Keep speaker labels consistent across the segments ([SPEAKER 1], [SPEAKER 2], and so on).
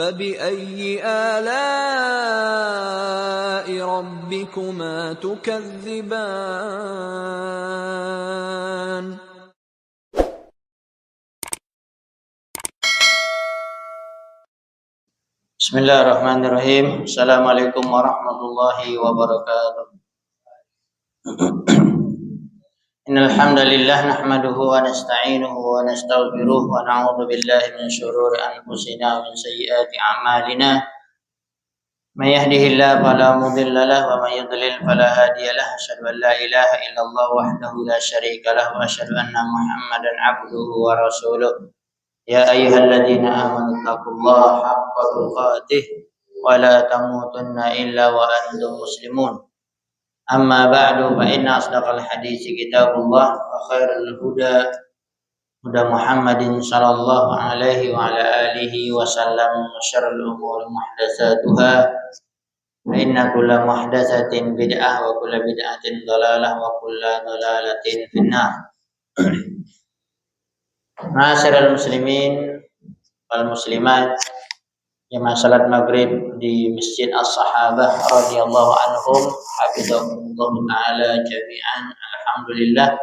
[SPEAKER 1] فبأي آلاء ربكما تكذبان
[SPEAKER 2] Bismillahirrahmanirrahim. Assalamualaikum warahmatullahi wabarakatuh. Innal hamdalillah nahmaduhu wa nasta'inuhu wa nastaghfiruh wa na'udzu billahi min shururi anfusina wa min sayyiati a'malina. May yahdihillahu fala mudilla lahu wa may yudlil fala hadiya lahu. Asyhadu an la ilaha illallah wahdahu la syarika lahu wa asyhadu anna Muhammadan 'abduhu wa rasuluh. Ya ayyuhalladzina amanu taqullaha haqqa tuqatih wa la tamutunna illa wa antum muslimun. Amma ba'du fa inna asdaqal haditsi kitabullah wa khairul huda Muhammadin sallallahu alaihi wa ala alihi wa sallam wa syarrul umuri muhdatsatuha fa inna kulla muhdatsatin bid'ah wa kulla bid'atin dhalalah wa kulla dhalalatin finnar. Ma'asyiral muslimin wal muslimat, jamaah salat maghrib di Masjid As-Sahabah radhiyallahu anhum hafizahumullah taala jami'an. Alhamdulillah,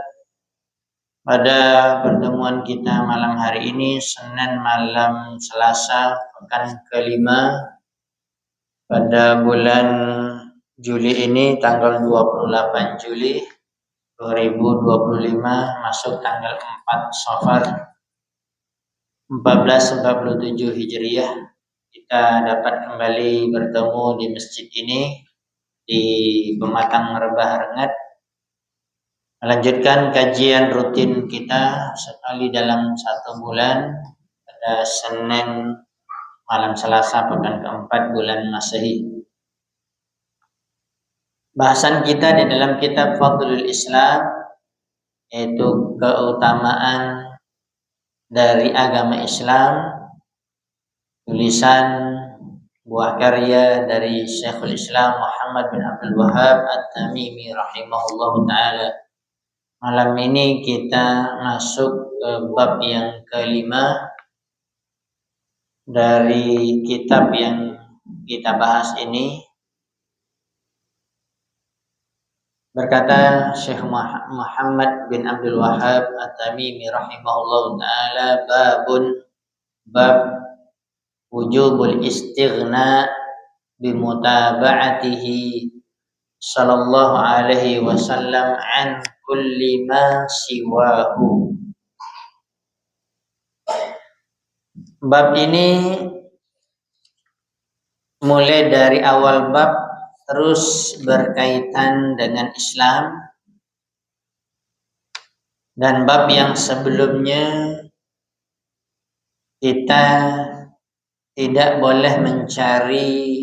[SPEAKER 2] pada pertemuan kita malam hari ini Senin malam Selasa pekan kelima pada bulan Juli ini, tanggal 28 Juli 2025 masuk tanggal 4 Safar 1447 Hijriah, kita dapat kembali bertemu di masjid ini di Pematang Rebah Rengat, melanjutkan kajian rutin kita sekali dalam satu bulan pada Senin malam Selasa pekan keempat bulan Masehi. Bahasan kita di dalam kitab Fadlul Islam, yaitu keutamaan dari agama Islam, tulisan buah karya dari Syekhul Islam Muhammad bin Abdul Wahhab At-Tamimi rahimahullahu taala. Malam ini kita masuk ke bab yang kelima dari kitab yang kita bahas ini. Berkata Syekh Muhammad bin Abdul Wahhab At-Tamimi rahimahullahu taala, bab wujubul istighna bimutaba'atihi sallallahu alaihi wasallam an kulli ma siwahu. Bab ini mulai dari awal bab terus berkaitan dengan Islam, dan bab yang sebelumnya kita tidak boleh mencari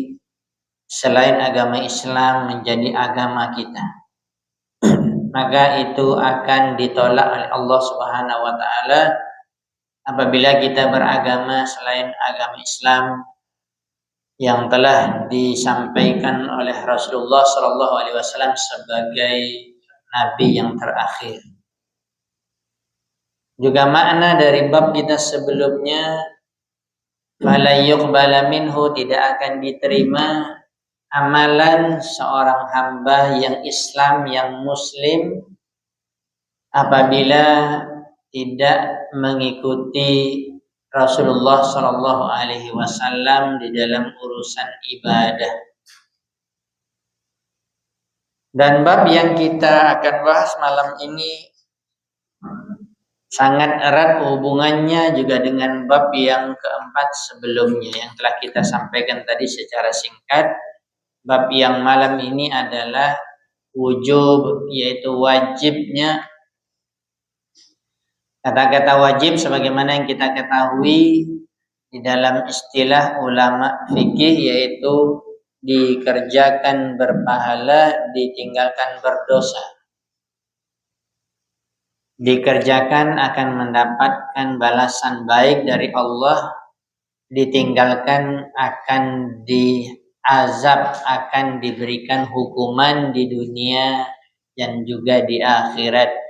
[SPEAKER 2] selain agama Islam menjadi agama kita, maka itu akan ditolak oleh Allah Subhanahu wa taala apabila kita beragama selain agama Islam yang telah disampaikan oleh Rasulullah SAW sebagai nabi yang terakhir. Juga makna dari bab kita sebelumnya, fala yuqbala minhu, tidak akan diterima amalan seorang hamba yang Islam, yang muslim, apabila tidak mengikuti Rasulullah Shallallahu Alaihi Wasallam di dalam urusan ibadah. Dan bab yang kita akan bahas malam ini sangat erat hubungannya juga dengan bab yang keempat sebelumnya yang telah kita sampaikan tadi secara singkat. Bab yang malam ini adalah wujub, yaitu wajibnya. Kata-kata wajib sebagaimana yang kita ketahui di dalam istilah ulama fikih, yaitu dikerjakan berpahala, ditinggalkan berdosa. Dikerjakan akan mendapatkan balasan baik dari Allah, ditinggalkan akan diazab, akan diberikan hukuman di dunia dan juga di akhirat.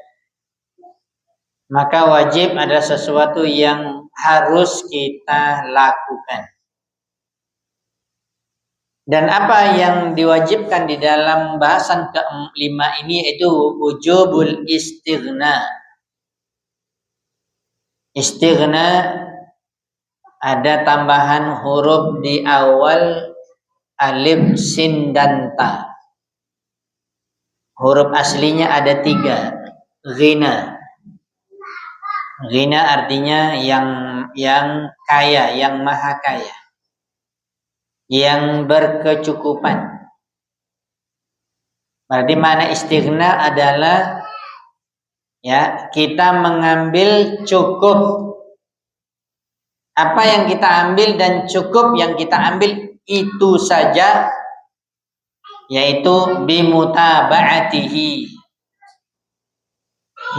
[SPEAKER 2] Maka wajib adalah sesuatu yang harus kita lakukan. Dan apa yang diwajibkan di dalam bahasan kelima ini yaitu wujubul istighna. Istighna ada tambahan huruf di awal alif, sin, dan ta. Huruf aslinya ada 3. Ghina. Ghina artinya yang kaya, yang maha kaya, yang berkecukupan. Berarti mana istighna adalah ya kita mengambil cukup apa yang kita ambil dan cukup yang kita ambil itu saja, yaitu bimutaba'atihi,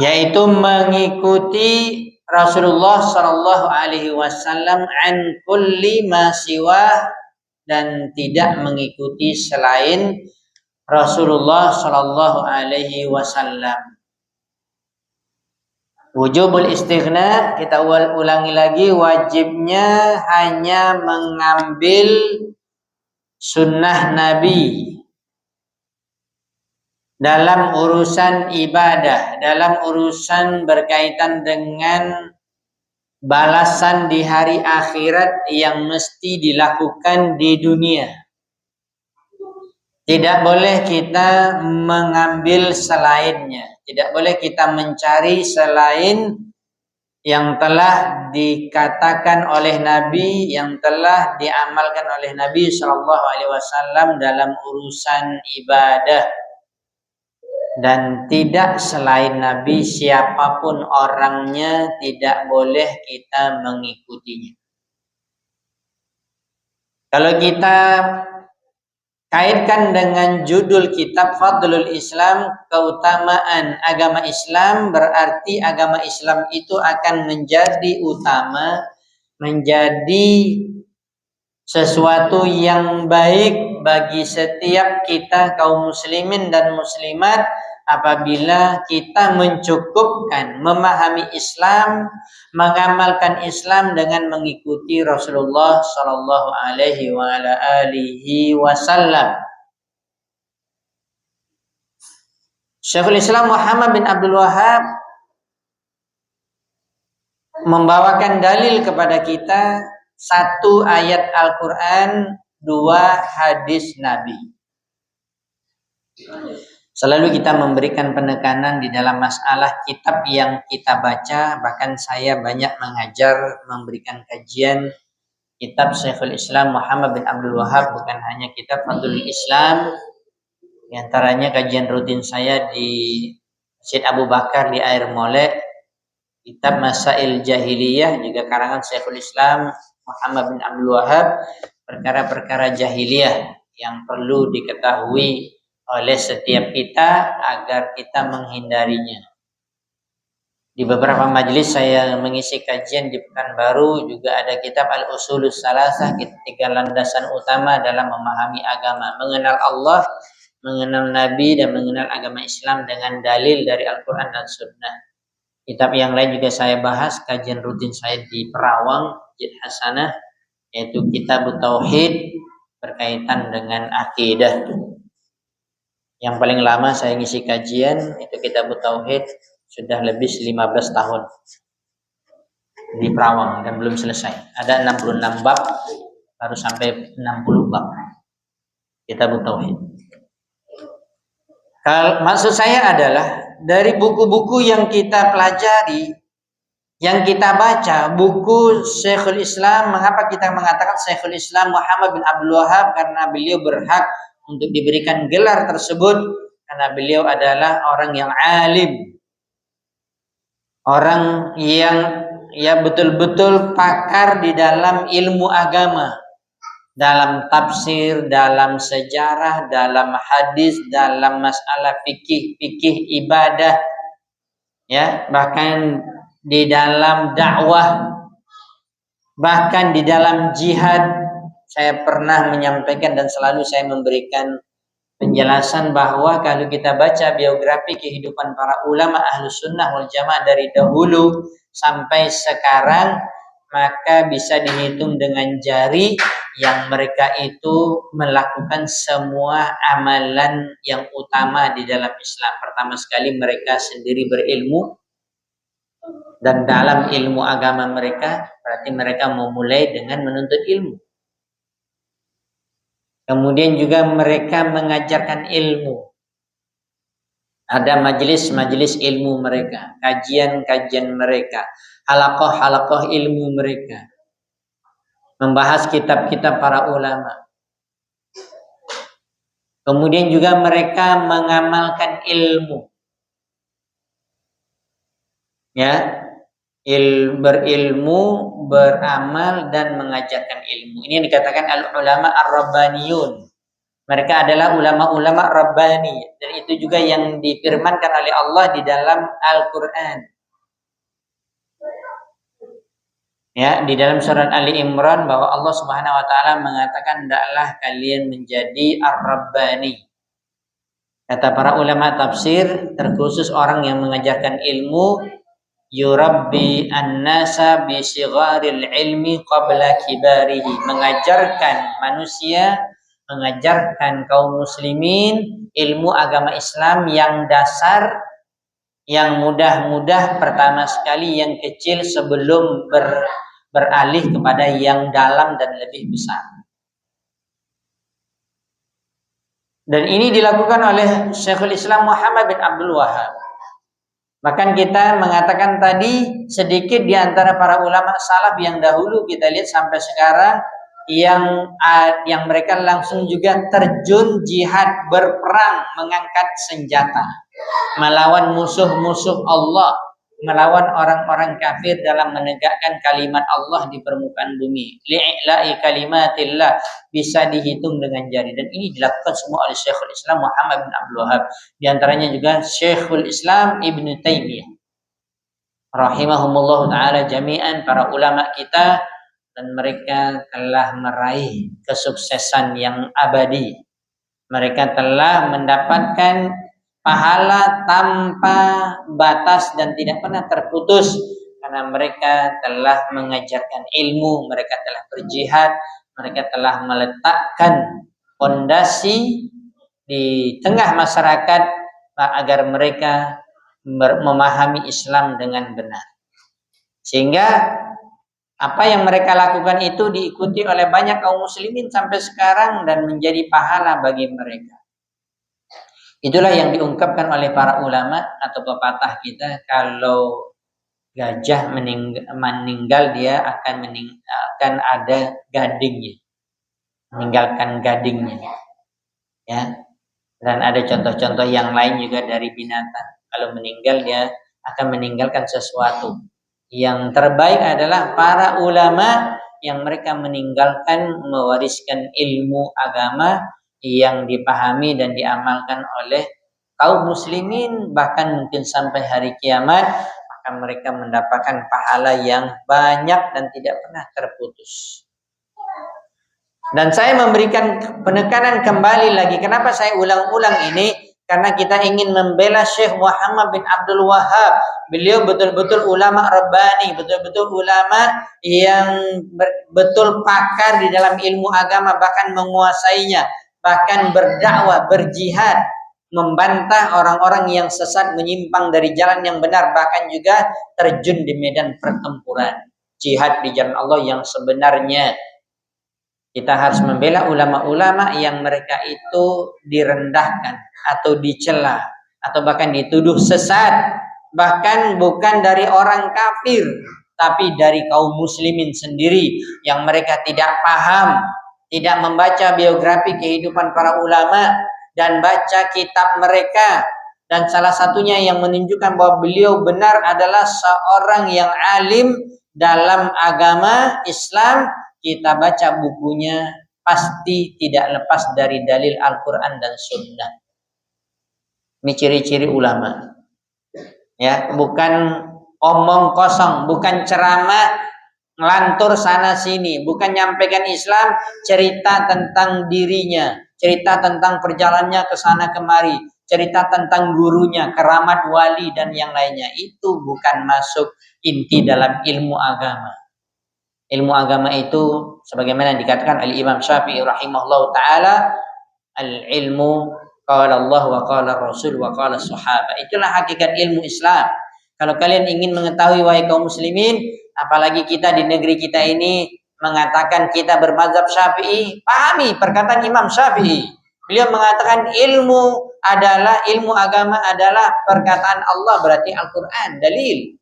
[SPEAKER 2] yaitu mengikuti Rasulullah Shallallahu Alaihi Wasallam an kulli ma siwa, dan tidak mengikuti selain Rasulullah Shallallahu Alaihi Wasallam. Wujubul istighna, kita ulangi lagi, wajibnya hanya mengambil sunnah Nabi dalam urusan ibadah, dalam urusan berkaitan dengan balasan di hari akhirat yang mesti dilakukan di dunia. Tidak boleh kita mengambil selainnya, tidak boleh kita mencari selain yang telah dikatakan oleh Nabi, yang telah diamalkan oleh Nabi Shallallahu Alaihi Wasallam dalam urusan ibadah. Dan tidak selain Nabi, siapapun orangnya tidak boleh kita mengikutinya. Kalau kita kaitkan dengan judul kitab Fadlul Islam, keutamaan agama Islam, berarti agama Islam itu akan menjadi utama, menjadi sesuatu yang baik bagi setiap kita kaum muslimin dan muslimat apabila kita mencukupkan memahami Islam, mengamalkan Islam dengan mengikuti Rasulullah Sallallahu Alaihi Wasallam. Syekhul Islam Muhammad bin Abdul Wahab membawakan dalil kepada kita, 1 ayat Al-Quran, 2 hadis Nabi. Selalu kita memberikan penekanan di dalam masalah kitab yang kita baca. Bahkan saya banyak mengajar, memberikan kajian kitab Syekhul Islam Muhammad bin Abdul Wahab, bukan hanya kitab Fadlul Islam. Di antaranya kajian rutin saya di Masjid Abu Bakar di Air Molek, kitab Masail Jahiliyah juga karangan Syekhul Islam Muhammad bin Abdul Wahab, perkara-perkara jahiliyah yang perlu diketahui oleh setiap kita agar kita menghindarinya. Di beberapa majelis saya mengisi kajian di Pekanbaru juga ada kitab Al-Usulus Salasah, 3 landasan utama dalam memahami agama, mengenal Allah, mengenal Nabi, dan mengenal agama Islam dengan dalil dari Al-Quran dan Sunnah. Kitab yang lain juga saya bahas, kajian rutin saya di Perawang, Masjid Hasanah, yaitu Kitab Tauhid berkaitan dengan akidah. Yang paling lama saya ngisi kajian itu Kitab Tauhid sudah lebih 15 tahun di Perawang dan belum selesai. Ada 66 bab, baru sampai 60 bab Kitab Tauhid. Maksud saya adalah dari buku-buku yang kita pelajari, yang kita baca, buku Syekhul Islam. Mengapa kita mengatakan Syekhul Islam Muhammad bin Abdul Wahab? Karena beliau berhak untuk diberikan gelar tersebut, karena beliau adalah orang yang alim, orang yang betul-betul pakar di dalam ilmu agama, dalam tafsir, dalam sejarah, dalam hadis, dalam masalah fikih ibadah, ya, bahkan di dalam dakwah, bahkan di dalam jihad. Saya pernah menyampaikan dan selalu saya memberikan penjelasan bahwa kalau kita baca biografi kehidupan para ulama Ahlus Sunnah wal Jamaah dari dahulu sampai sekarang, maka bisa dihitung dengan jari yang mereka itu melakukan semua amalan yang utama di dalam Islam. Pertama sekali mereka sendiri berilmu, dan dalam ilmu agama mereka berarti mereka memulai dengan menuntut ilmu. Kemudian juga mereka mengajarkan ilmu. Ada majelis-majelis ilmu mereka, kajian-kajian mereka, halaqah-halaqah ilmu mereka, membahas kitab-kitab para ulama. Kemudian juga mereka mengamalkan ilmu. Ya, berilmu, beramal dan mengajarkan ilmu. Ini yang dikatakan al-ulama ar-rabbaniyun. Mereka adalah ulama-ulama rabbani, dan itu juga yang difirmankan oleh Allah di dalam Al-Qur'an. Ya, di dalam surat Ali Imran bahwa Allah Subhanahu wa taala mengatakan, "Hendaklah kalian menjadi ar-rabbani." Kata para ulama tafsir, terkhusus orang yang mengajarkan ilmu, yurabbi an-nasa bi sigharil ilmi qabla kibarihi, mengajarkan manusia, mengajarkan kaum muslimin ilmu agama Islam yang dasar, yang mudah-mudah pertama sekali, yang kecil sebelum beralih kepada yang dalam dan lebih besar. Dan ini dilakukan oleh Syekhul Islam Muhammad bin Abdul Wahhab. Bahkan kita mengatakan tadi, sedikit di antara para ulama salaf yang dahulu kita lihat sampai sekarang yang mereka langsung juga terjun jihad, berperang, mengangkat senjata melawan musuh-musuh Allah, melawan orang-orang kafir dalam menegakkan kalimat Allah di permukaan bumi. Li'ila'i kalimatillah, bisa dihitung dengan jari, dan ini dilakukan semua oleh Syekhul Islam Muhammad bin Abdul Wahhab. Di antaranya juga Syekhul Islam Ibnu Taimiyah rahimahumullah taala jami'an, para ulama kita, dan mereka telah meraih kesuksesan yang abadi. Mereka telah mendapatkan pahala tanpa batas dan tidak pernah terputus, karena mereka telah mengajarkan ilmu, mereka telah berjihad, mereka telah meletakkan fondasi di tengah masyarakat agar mereka memahami Islam dengan benar. Sehingga apa yang mereka lakukan itu diikuti oleh banyak kaum muslimin sampai sekarang dan menjadi pahala bagi mereka. Itulah yang diungkapkan oleh para ulama atau pepatah kita, kalau gajah meninggal dia akan ada gadingnya, meninggalkan gadingnya. Ya. Dan ada contoh-contoh yang lain juga dari binatang. Kalau meninggal dia akan meninggalkan sesuatu. Yang terbaik adalah para ulama yang mereka meninggalkan, mewariskan ilmu agama yang dipahami dan diamalkan oleh kaum muslimin, bahkan mungkin sampai hari kiamat, maka mereka mendapatkan pahala yang banyak dan tidak pernah terputus. Dan saya memberikan penekanan kembali lagi, kenapa saya ulang-ulang ini? Karena kita ingin membela Syekh Muhammad bin Abdul Wahhab. Beliau betul-betul ulama rabbani, betul-betul ulama yang betul pakar di dalam ilmu agama, bahkan menguasainya, bahkan berdakwah, berjihad, membantah orang-orang yang sesat, menyimpang dari jalan yang benar, bahkan juga terjun di medan pertempuran, jihad di jalan Allah yang sebenarnya. Kita harus membela ulama-ulama yang mereka itu direndahkan atau dicela atau bahkan dituduh sesat, bahkan bukan dari orang kafir tapi dari kaum muslimin sendiri yang mereka tidak paham, tidak membaca biografi kehidupan para ulama dan baca kitab mereka. Dan salah satunya yang menunjukkan bahwa beliau benar adalah seorang yang alim dalam agama Islam, kita baca bukunya pasti tidak lepas dari dalil Al-Quran dan Sunnah. Ini ciri-ciri ulama. Ya, bukan omong kosong, bukan ceramah ngelantur sana sini, bukan nyampaikan Islam, cerita tentang dirinya, cerita tentang perjalanannya ke sana kemari, cerita tentang gurunya, keramat wali dan yang lainnya. Itu bukan masuk inti dalam ilmu agama. Ilmu agama itu sebagaimana dikatakan oleh Imam Syafi'i rahimahullah taala, al-ilmu qala Allah wa qala Rasul wa qala sahabat. Itulah hakikat ilmu Islam. Kalau kalian ingin mengetahui wahai kaum muslimin, apalagi kita di negeri kita ini mengatakan kita bermazhab Syafi'i, pahami perkataan Imam Syafi'i. Beliau mengatakan ilmu agama adalah perkataan Allah, berarti Al-Qur'an, dalil.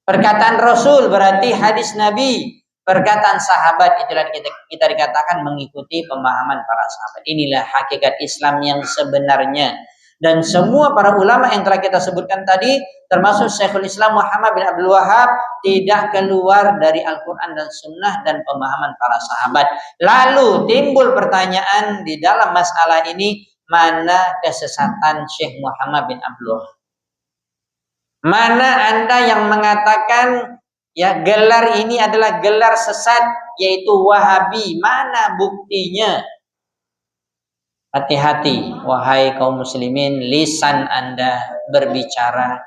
[SPEAKER 2] Perkataan Rasul berarti hadis Nabi. Perkataan sahabat itulah kita dikatakan mengikuti pemahaman para sahabat. Inilah hakikat Islam yang sebenarnya. Dan semua para ulama yang telah kita sebutkan tadi, termasuk Syekhul Islam Muhammad bin Abdul Wahab, tidak keluar dari Al-Quran dan Sunnah dan pemahaman para sahabat. Lalu timbul pertanyaan di dalam masalah ini, mana kesesatan Syekh Muhammad bin Abdul Wahab? Mana Anda yang mengatakan ya gelar ini adalah gelar sesat, yaitu Wahabi? Mana buktinya? Hati-hati wahai kaum muslimin, lisan Anda berbicara,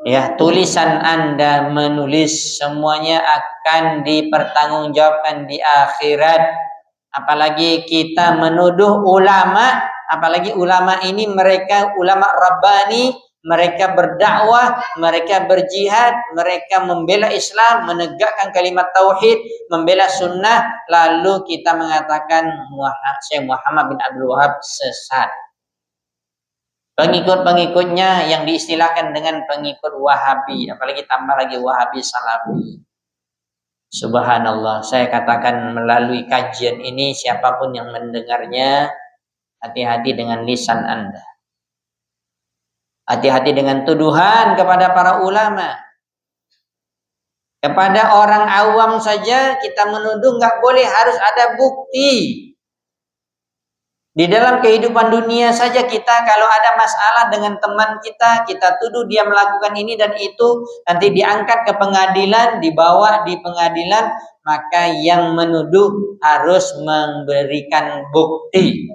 [SPEAKER 2] ya tulisan Anda menulis, semuanya akan dipertanggungjawabkan di akhirat. Apalagi kita menuduh ulama, apalagi ulama ini mereka ulama Rabbani, mereka berdakwah, mereka berjihad, mereka membela Islam, menegakkan kalimat tauhid, membela sunnah, lalu kita mengatakan Syekh Muhammad bin Abdul Wahab sesat. Pengikut-pengikutnya yang diistilahkan dengan pengikut Wahabi, apalagi tambah lagi Wahabi Salafi. Subhanallah, saya katakan melalui kajian ini, siapapun yang mendengarnya, hati-hati dengan lisan Anda. Hati-hati dengan tuduhan kepada para ulama. Kepada orang awam saja kita menuduh, nggak boleh, harus ada bukti. Di dalam kehidupan dunia saja kita kalau ada masalah dengan teman kita, kita tuduh dia melakukan ini dan itu, nanti diangkat ke pengadilan, dibawa di pengadilan, maka yang menuduh harus memberikan bukti.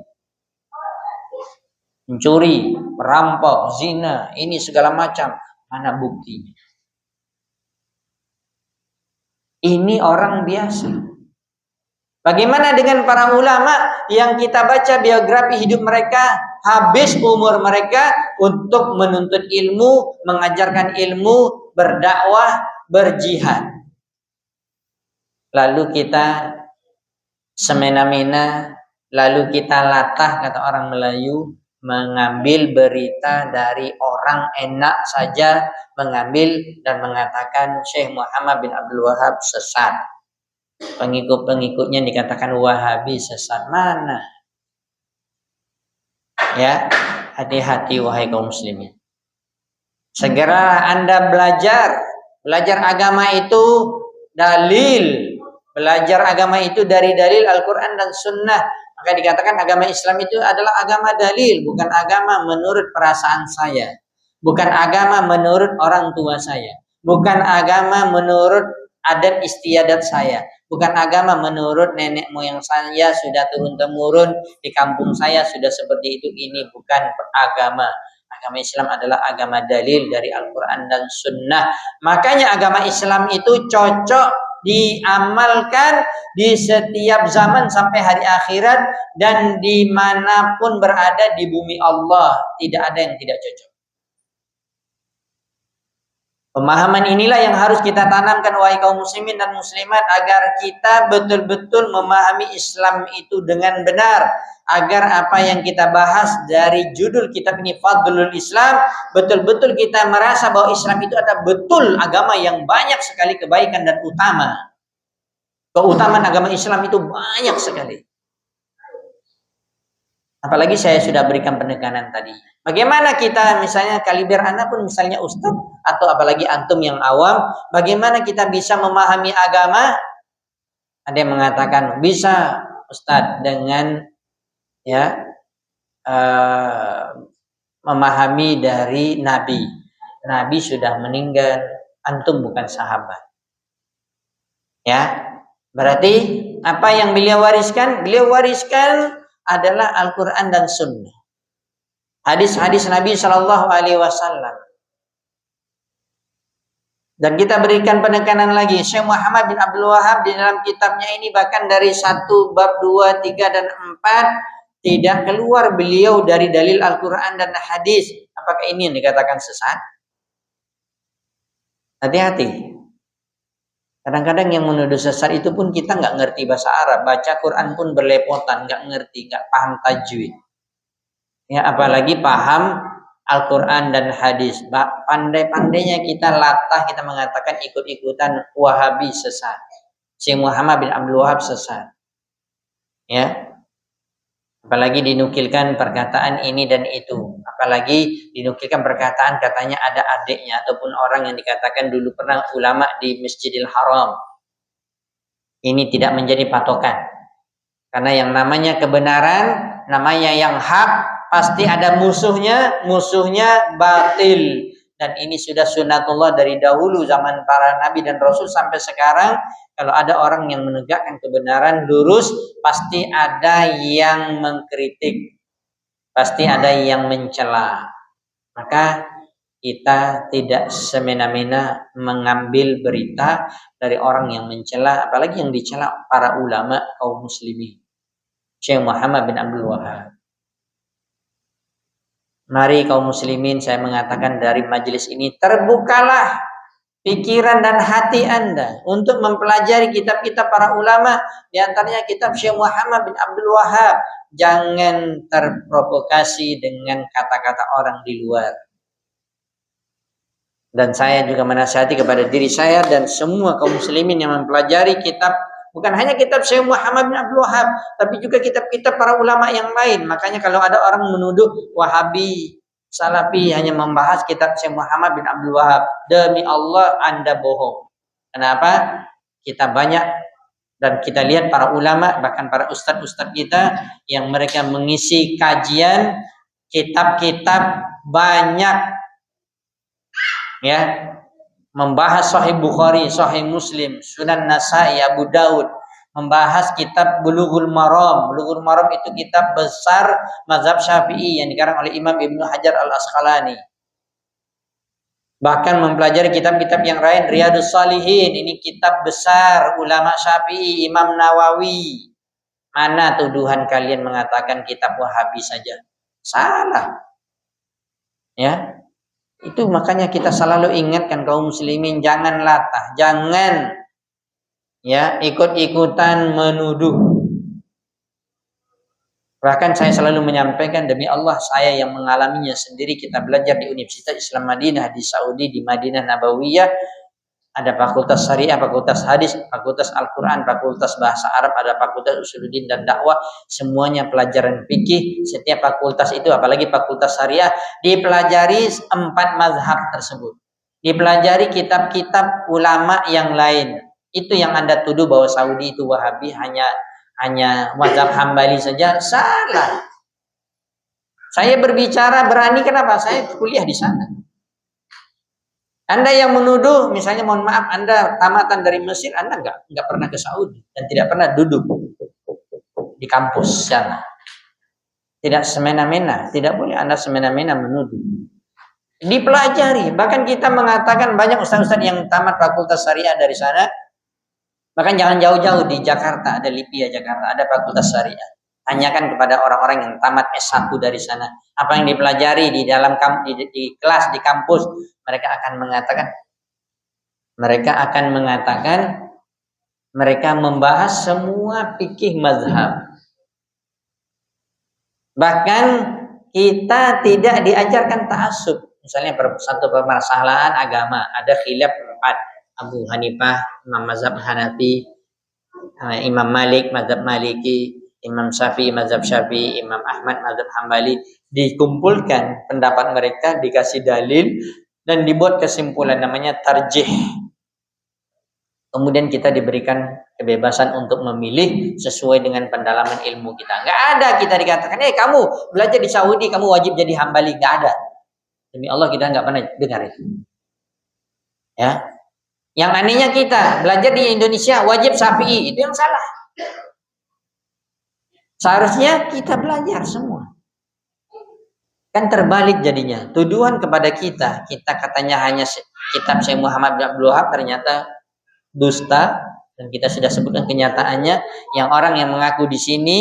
[SPEAKER 2] Mencuri, perampok, zina, ini segala macam, mana buktinya? Ini orang biasa. Bagaimana dengan para ulama yang kita baca biografi hidup mereka, habis umur mereka untuk menuntut ilmu, mengajarkan ilmu, berdakwah, berjihad. Lalu kita semena-mena, lalu kita latah, kata orang Melayu, mengambil berita dari orang enak saja, mengambil dan mengatakan Syekh Muhammad bin Abdul Wahab sesat. Pengikut-pengikutnya dikatakan Wahabi sesat. Mana? Ya, hati-hati wahai kaum muslimin. Segera Anda belajar agama itu dalil. Belajar agama itu dari dalil Al-Quran dan Sunnah. Maka dikatakan agama Islam itu adalah agama dalil, bukan agama menurut perasaan saya, bukan agama menurut orang tua saya, bukan agama menurut adat istiadat saya, bukan agama menurut nenek moyang saya sudah turun-temurun di kampung saya sudah seperti itu. Ini bukan agama. Agama Islam adalah agama dalil dari Al-Quran dan Sunnah. Makanya agama Islam itu cocok diamalkan di setiap zaman sampai hari akhirat, dan dimanapun berada di bumi Allah, tidak ada yang tidak cocok. Pemahaman inilah yang harus kita tanamkan wahai kaum muslimin dan muslimat, agar kita betul-betul memahami Islam itu dengan benar, agar apa yang kita bahas dari judul kitab ini Fadlul Islam, betul-betul kita merasa bahwa Islam itu adalah betul agama yang banyak sekali kebaikan dan utama. Keutamaan agama Islam itu banyak sekali. Apalagi saya sudah berikan penekanan tadi. Bagaimana kita misalnya kaliber Anda pun misalnya Ustadz, atau apalagi antum yang awam, bagaimana kita bisa memahami agama? Ada yang mengatakan bisa Ustadz dengan memahami dari Nabi. Nabi sudah meninggal, antum bukan sahabat. Ya, berarti apa yang beliau wariskan? Beliau wariskan adalah Al-Quran dan Sunnah. Hadis-hadis Nabi Shallallahu Alaihi Wasallam. Dan kita berikan penekanan lagi, Syekh Muhammad bin Abdul Wahab di dalam kitabnya ini bahkan dari 1 bab 2, 3 dan 4 tidak keluar beliau dari dalil Al-Quran dan hadis. Apakah ini yang dikatakan sesat? Hati-hati. Kadang-kadang yang menuduh sesat itu pun kita nggak ngerti bahasa Arab, baca Quran pun berlepotan, nggak ngerti, nggak paham tajwid. Ya, apalagi paham Al-Quran dan hadis. Pandai-pandainya kita latah, kita mengatakan ikut-ikutan Wahabi sesat. Syekh Muhammad bin Abdul Wahab sesat. Ya. Apalagi dinukilkan perkataan ini dan itu. Apalagi dinukilkan perkataan katanya ada adiknya ataupun orang yang dikatakan dulu pernah ulama di Masjidil Haram. Ini tidak menjadi patokan. Karena yang namanya kebenaran, namanya yang hak, pasti ada musuhnya, musuhnya batil. Dan ini sudah sunnatullah dari dahulu zaman para nabi dan rasul sampai sekarang. Kalau ada orang yang menegakkan kebenaran lurus, pasti ada yang mengkritik, pasti ada yang mencela. Maka kita tidak semena-mena mengambil berita dari orang yang mencela, apalagi yang dicela para ulama kaum muslimin. Syekh Muhammad bin Abdul Wahab. Mari kaum muslimin, saya mengatakan dari majelis ini, terbukalah pikiran dan hati Anda untuk mempelajari kitab-kitab para ulama, di antaranya kitab Syekh Muhammad bin Abdul Wahab. Jangan terprovokasi dengan kata-kata orang di luar. Dan saya juga menasihati kepada diri saya dan semua kaum muslimin yang mempelajari kitab, bukan hanya kitab Syekh Muhammad bin Abdul Wahab, tapi juga kitab-kitab para ulama yang lain. Makanya kalau ada orang menuduh Wahabi, Salafi hanya membahas kitab Syekh Muhammad bin Abdul Wahab, demi Allah Anda bohong. Kenapa? Kita banyak dan kita lihat para ulama, bahkan para ustadz-ustadz kita yang mereka mengisi kajian kitab-kitab banyak, ya, membahas Sahih Bukhari, Sahih Muslim, Sunan Nasai, Abu Daud, membahas kitab Bulughul Maram. Bulughul Maram itu kitab besar mazhab Syafi'i yang dikarang oleh Imam Ibnu Hajar Al-Asqalani. Bahkan mempelajari kitab-kitab yang lain, Riyadhus Shalihin, ini kitab besar ulama Syafi'i, Imam Nawawi. Mana tuduhan kalian mengatakan kitab Wahabi saja? Salah. Ya. Itu makanya kita selalu ingatkan kaum muslimin, jangan latah, jangan ya ikut-ikutan menuduh. Bahkan saya selalu menyampaikan, demi Allah saya yang mengalaminya sendiri. Kita belajar di Universitas Islam Madinah di Saudi, di Madinah Nabawiyah. Ada fakultas syariah, fakultas hadis, fakultas Al-Quran, fakultas bahasa Arab, ada fakultas usuluddin dan dakwah. Semuanya pelajaran fikih. Setiap fakultas itu, apalagi fakultas syariah, dipelajari 4 mazhab tersebut. Dipelajari kitab-kitab ulama yang lain. Itu yang Anda tuduh bahwa Saudi itu Wahabi, hanya mazhab Hambali saja. Salah. Saya berbicara berani, kenapa? Saya kuliah di sana. Anda yang menuduh, misalnya mohon maaf, Anda tamatan dari Mesir, Anda nggak pernah ke Saudi dan tidak pernah duduk di kampus sana. Tidak semena-mena, tidak boleh Anda semena-mena menuduh. Dipelajari, bahkan kita mengatakan banyak ustaz-ustaz yang tamat fakultas syariah dari sana. Bahkan jangan jauh-jauh, di Jakarta, ada Lipia Jakarta, ada fakultas syariah. Tanyakan kepada orang-orang yang tamat S1 dari sana, apa yang dipelajari di dalam di kelas, di kampus. Mereka akan mengatakan mereka membahas semua fikih mazhab. Bahkan kita tidak diajarkan ta'assub. Misalnya satu permasalahan agama, ada khilaf 4, Abu Hanifah, Imam mazhab Hanafi, Imam Malik, mazhab Maliki, Imam Syafi'i, mazhab Syafi'i, Imam Ahmad, mazhab Hambali. Dikumpulkan pendapat mereka, dikasih dalil, dan dibuat kesimpulan, namanya tarjih. Kemudian kita diberikan kebebasan untuk memilih sesuai dengan pendalaman ilmu kita. Nggak ada kita dikatakan, kamu belajar di Saudi, kamu wajib jadi Hambali. Nggak ada. Demi Allah kita nggak pernah dengar itu. Ya. Yang anehnya kita belajar di Indonesia wajib Syafi'i, itu yang salah. Seharusnya kita belajar semua. Kan terbalik jadinya. Tuduhan kepada kita katanya hanya kitab Syekh Muhammad bin Abdul Wahab ternyata dusta, dan kita sudah sebutkan kenyataannya. Yang orang yang mengaku di sini,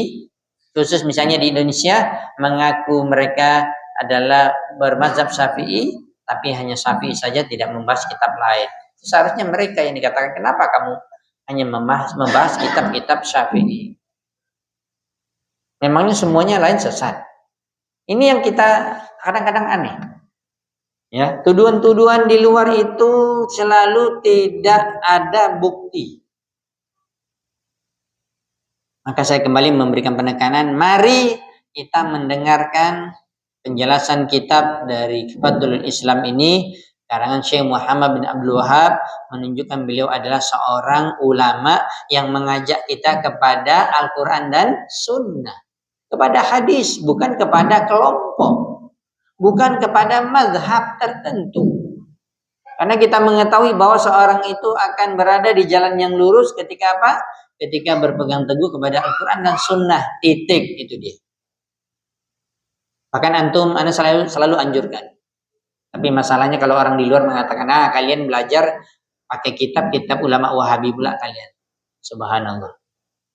[SPEAKER 2] khusus misalnya di Indonesia, mengaku mereka adalah bermazhab Syafi'i, tapi hanya Syafi'i saja, tidak membahas kitab lain. Seharusnya mereka yang dikatakan, kenapa kamu hanya membahas kitab-kitab Syafi'i? Memangnya semuanya lain sesat? Ini yang kita kadang-kadang aneh. Ya, tuduhan-tuduhan di luar itu selalu tidak ada bukti. Maka saya kembali memberikan penekanan, mari kita mendengarkan penjelasan kitab dari Fadlul Islam ini, karangan Syekh Muhammad bin Abdul Wahab, menunjukkan beliau adalah seorang ulama yang mengajak kita kepada Al-Quran dan Sunnah, kepada hadis, bukan kepada kelompok, bukan kepada mazhab tertentu. Karena kita mengetahui bahwa seorang itu akan berada di jalan yang lurus ketika apa? Ketika berpegang teguh kepada Al-Quran dan Sunnah. Titik, itu dia. Bahkan antum, Anda selalu anjurkan. Tapi masalahnya kalau orang di luar mengatakan, kalian belajar pakai kitab ulama Wahabi pula kalian. Subhanallah.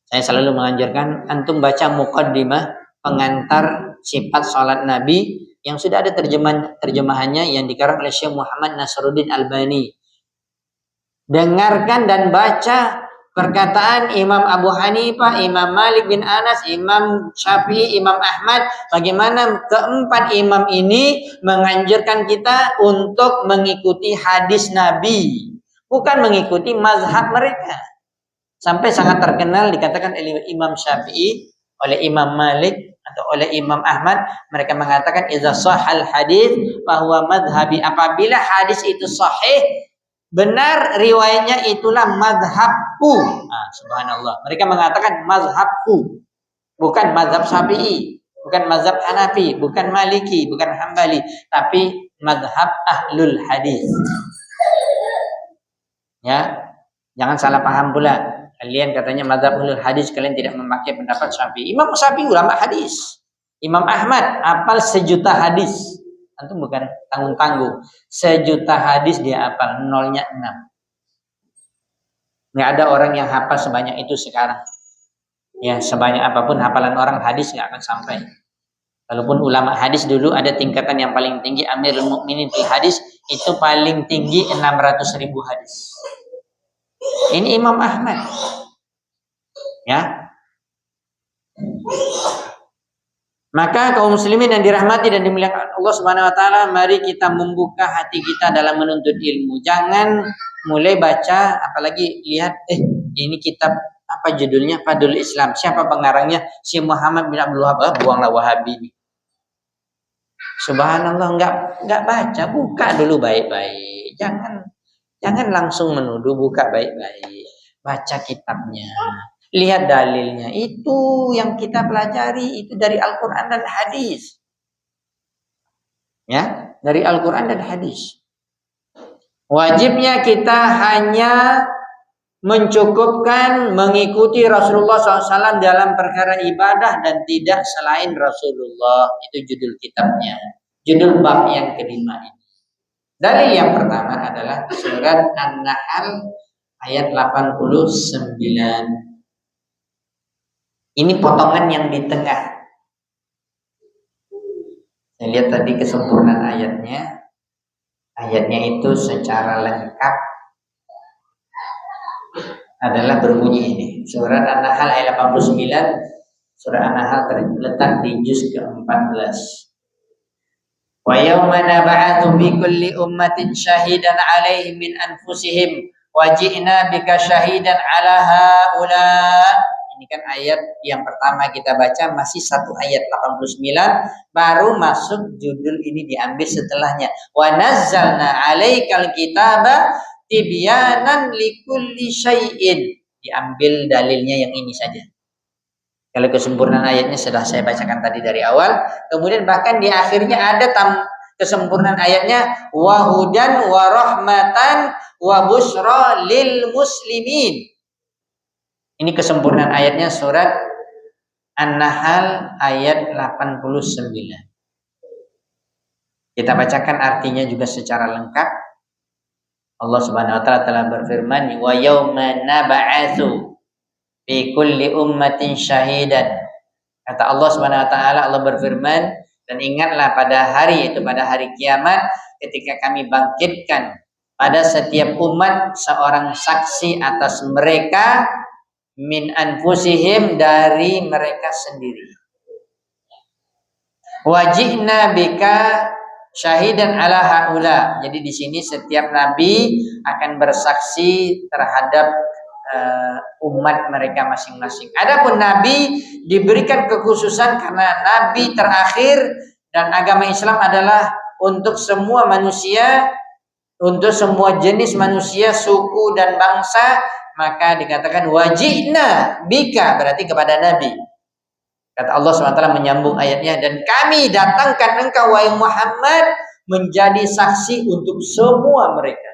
[SPEAKER 2] Saya selalu menganjurkan antum baca muqaddimah, pengantar sifat salat Nabi, yang sudah ada terjemahannya yang dikarang oleh Syekh Muhammad Nasruddin Albani. Dengarkan dan baca perkataan Imam Abu Hanifah, Imam Malik bin Anas, Imam Syafi'i, Imam Ahmad, bagaimana keempat imam ini menganjurkan kita untuk mengikuti hadis Nabi, bukan mengikuti mazhab mereka. Sampai sangat terkenal dikatakan oleh Imam Syafi'i, oleh Imam Malik, atau oleh Imam Ahmad, mereka mengatakan idza shahhal hadis bahwa madhabi, apabila hadis itu sahih, benar riwayatnya, itulah madhabku. Subhanallah. Mereka mengatakan mazhabku, bukan mazhab Syafi'i, bukan mazhab Hanafi, bukan Maliki, bukan Hambali, tapi mazhab ahlul hadis. Ya, jangan salah paham pula. Kalian katanya mazhab ahlul hadis, kalian tidak memakai pendapat Syafi'i. Imam Syafi'i ulama hadis. Imam Ahmad hafal 1.000.000 hadis. Antum bukan tanggung-tanggung. 1.000.000 hadis dia hafal, nolnya 6. Nggak ada orang yang hafal sebanyak itu sekarang. Ya, sebanyak apapun hafalan orang hadis nggak akan sampai. Walaupun ulama hadis dulu ada tingkatan yang paling tinggi, Amirul Mukminin fil hadis, itu paling tinggi 600.000 hadis. Ini Imam Ahmad. Ya. Maka kaum muslimin yang dirahmati dan dimuliakan Allah Subhanahu wa taala, mari kita membuka hati kita dalam menuntut ilmu. Jangan mulai baca apalagi lihat ini kitab apa judulnya, Fadlul Islam. Siapa pengarangnya? Syekh Muhammad bin Abdul Wahab. Buanglah Wahabi. Subhanallah, enggak baca, buka dulu baik-baik. Jangan langsung menuduh, buka baik-baik. Baca kitabnya. Lihat dalilnya, itu yang kita pelajari, itu dari Al-Quran dan hadis. Ya, dari Al-Quran dan hadis. Wajibnya kita hanya mencukupkan mengikuti Rasulullah SAW dalam perkara ibadah dan tidak selain Rasulullah. Itu judul kitabnya, judul bab yang kelima ini. Dalil yang pertama adalah surat An-Nahl ayat 89. Ini potongan yang di tengah. Saya lihat tadi kesempurnaan ayatnya. Ayatnya itu secara lengkap adalah berbunyi ini. Surat An-Nahl ayat 89. Surat An-Nahl terletak di juz ke-14. Wa yawma nab'atsu bi kulli ummatin syahidan 'alaihim min anfusihim wa ji'na bika syahidan 'ala haula. Ini kan ayat yang pertama kita baca, masih satu ayat 89, baru masuk judul ini diambil setelahnya. Wa nazzalna 'alaikal kitaba tibyanan likulli syai'in. Diambil dalilnya yang ini saja. Kalau kesempurnaan ayatnya sudah saya bacakan tadi dari awal. Kemudian bahkan di akhirnya ada kesempurnaan ayatnya, wa hudan wa rahmatan wa busyra lil muslimin. Ini kesempurnaan ayatnya surat An-Nahl ayat 89. Kita bacakan artinya juga secara lengkap. Allah Subhanahu wa taala telah berfirman, "Wa yauma nab'atsu fi kulli ummatin syahidan." Kata Allah Subhanahu wa taala, Allah berfirman, dan ingatlah pada hari, yaitu pada hari kiamat, ketika kami bangkitkan pada setiap umat seorang saksi atas mereka min anfusihim, dari mereka sendiri. Wajihna bika syahidan ala haula. Jadi di sini setiap nabi akan bersaksi terhadap umat mereka masing-masing. Adapun nabi diberikan kekhususan karena nabi terakhir, dan agama Islam adalah untuk semua manusia, untuk semua jenis manusia, suku dan bangsa, maka dikatakan wajihna bika, berarti kepada nabi. Kata Allah SWT menyambung ayatnya, dan kami datangkan engkau wahai Muhammad menjadi saksi untuk semua mereka.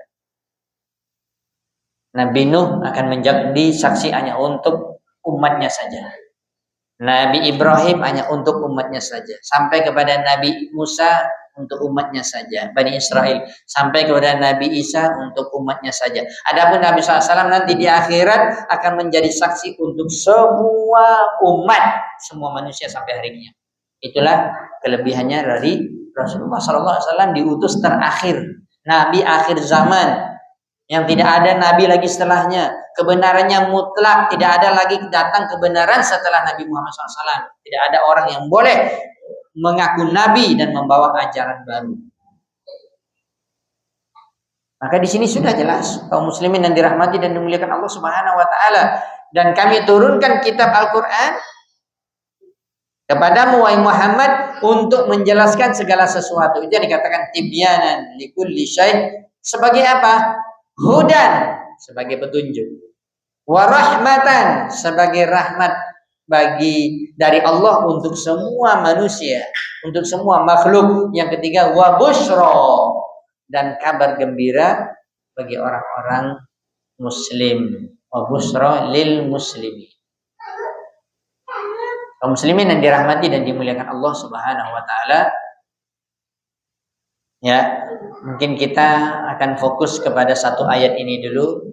[SPEAKER 2] Nabi Nuh akan menjadi saksi hanya untuk umatnya saja. Nabi Ibrahim hanya untuk umatnya saja. Sampai kepada Nabi Musa untuk umatnya saja, Bani Israel. Sampai kepada Nabi Isa untuk umatnya saja. Adapun Nabi SAW nanti di akhirat akan menjadi saksi untuk semua umat, semua manusia sampai hari ini. Itulah kelebihannya dari Rasulullah SAW, diutus terakhir, Nabi akhir zaman, yang tidak ada nabi lagi setelahnya. Kebenarannya mutlak, tidak ada lagi datang kebenaran setelah Nabi Muhammad SAW. Tidak ada orang yang boleh mengaku nabi dan membawa ajaran baru. Maka di sini sudah jelas kaum muslimin yang dirahmati dan dimuliakan Allah Subhanahu wa taala, dan kami turunkan kitab Al-Qur'an kepadamu wahai Muhammad untuk menjelaskan segala sesuatu. Itu dikatakan tibyanan likulli syai', sebagai apa? Hudan, sebagai petunjuk. Warahmatan, sebagai rahmat bagi dari Allah untuk semua manusia, untuk semua makhluk. Yang ketiga, wabushro, dan kabar gembira bagi orang-orang muslim. Wabushro lil muslimi. Kaum muslimin yang dirahmati dan dimuliakan Allah Subhanahu wa taala. Ya, mungkin kita akan fokus kepada satu ayat ini dulu.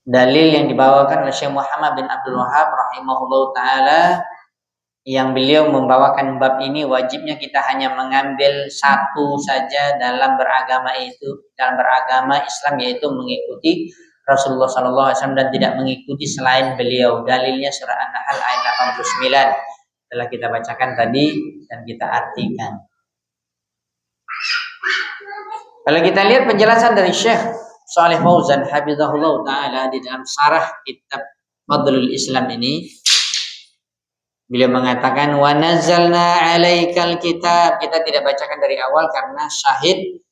[SPEAKER 2] Dalil yang dibawakan oleh Syekh Muhammad bin Abdul Wahhab rahimahullah taala, yang beliau membawakan bab ini, wajibnya kita hanya mengambil satu saja dalam beragama Islam, yaitu mengikuti Rasulullah SAW dan tidak mengikuti selain beliau. Dalilnya surah An-Nahl ayat 89 telah kita bacakan tadi dan kita artikan. Kalau kita lihat penjelasan dari Syekh Shalih Fauzan hafizahullah taala di dalam syarah kitab Fadlul Islam ini, beliau mengatakan wa nazzalna 'alaikal kitab. Kita tidak bacakan dari awal karena syahid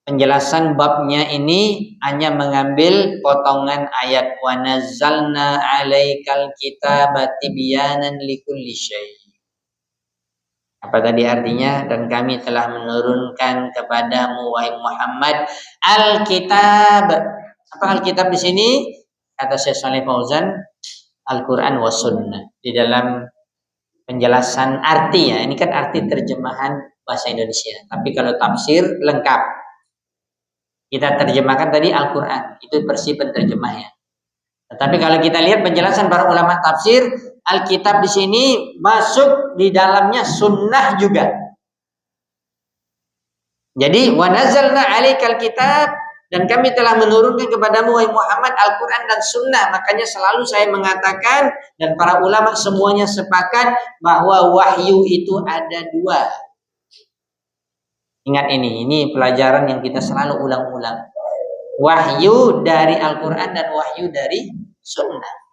[SPEAKER 2] penjelasan babnya ini hanya mengambil potongan ayat wa nazzalna 'alaikal kitaba tibyanan likulli syai'. Apa tadi artinya? Dan kami telah menurunkan kepadamu wahai Muhammad Alkitab. Apa Alkitab di sini? Kata Syekh Shalih Fauzan, Al-Quran wa Sunnah. Di dalam penjelasan arti, ya, ini kan arti terjemahan bahasa Indonesia. Tapi kalau tafsir lengkap, kita terjemahkan tadi Al-Quran, itu versi penterjemahnya. Tetapi kalau kita lihat penjelasan para ulama tafsir, Alkitab di sini masuk di dalamnya sunnah juga. Jadi wa nazzalna 'alaikal kitab, dan kami telah menurunkan kepadamu wahai Muhammad Al-Quran dan sunnah. Makanya selalu saya mengatakan, dan para ulama semuanya sepakat bahwa wahyu itu ada dua. Ingat ini pelajaran yang kita selalu ulang-ulang. Wahyu dari Al-Quran dan wahyu dari sunnah.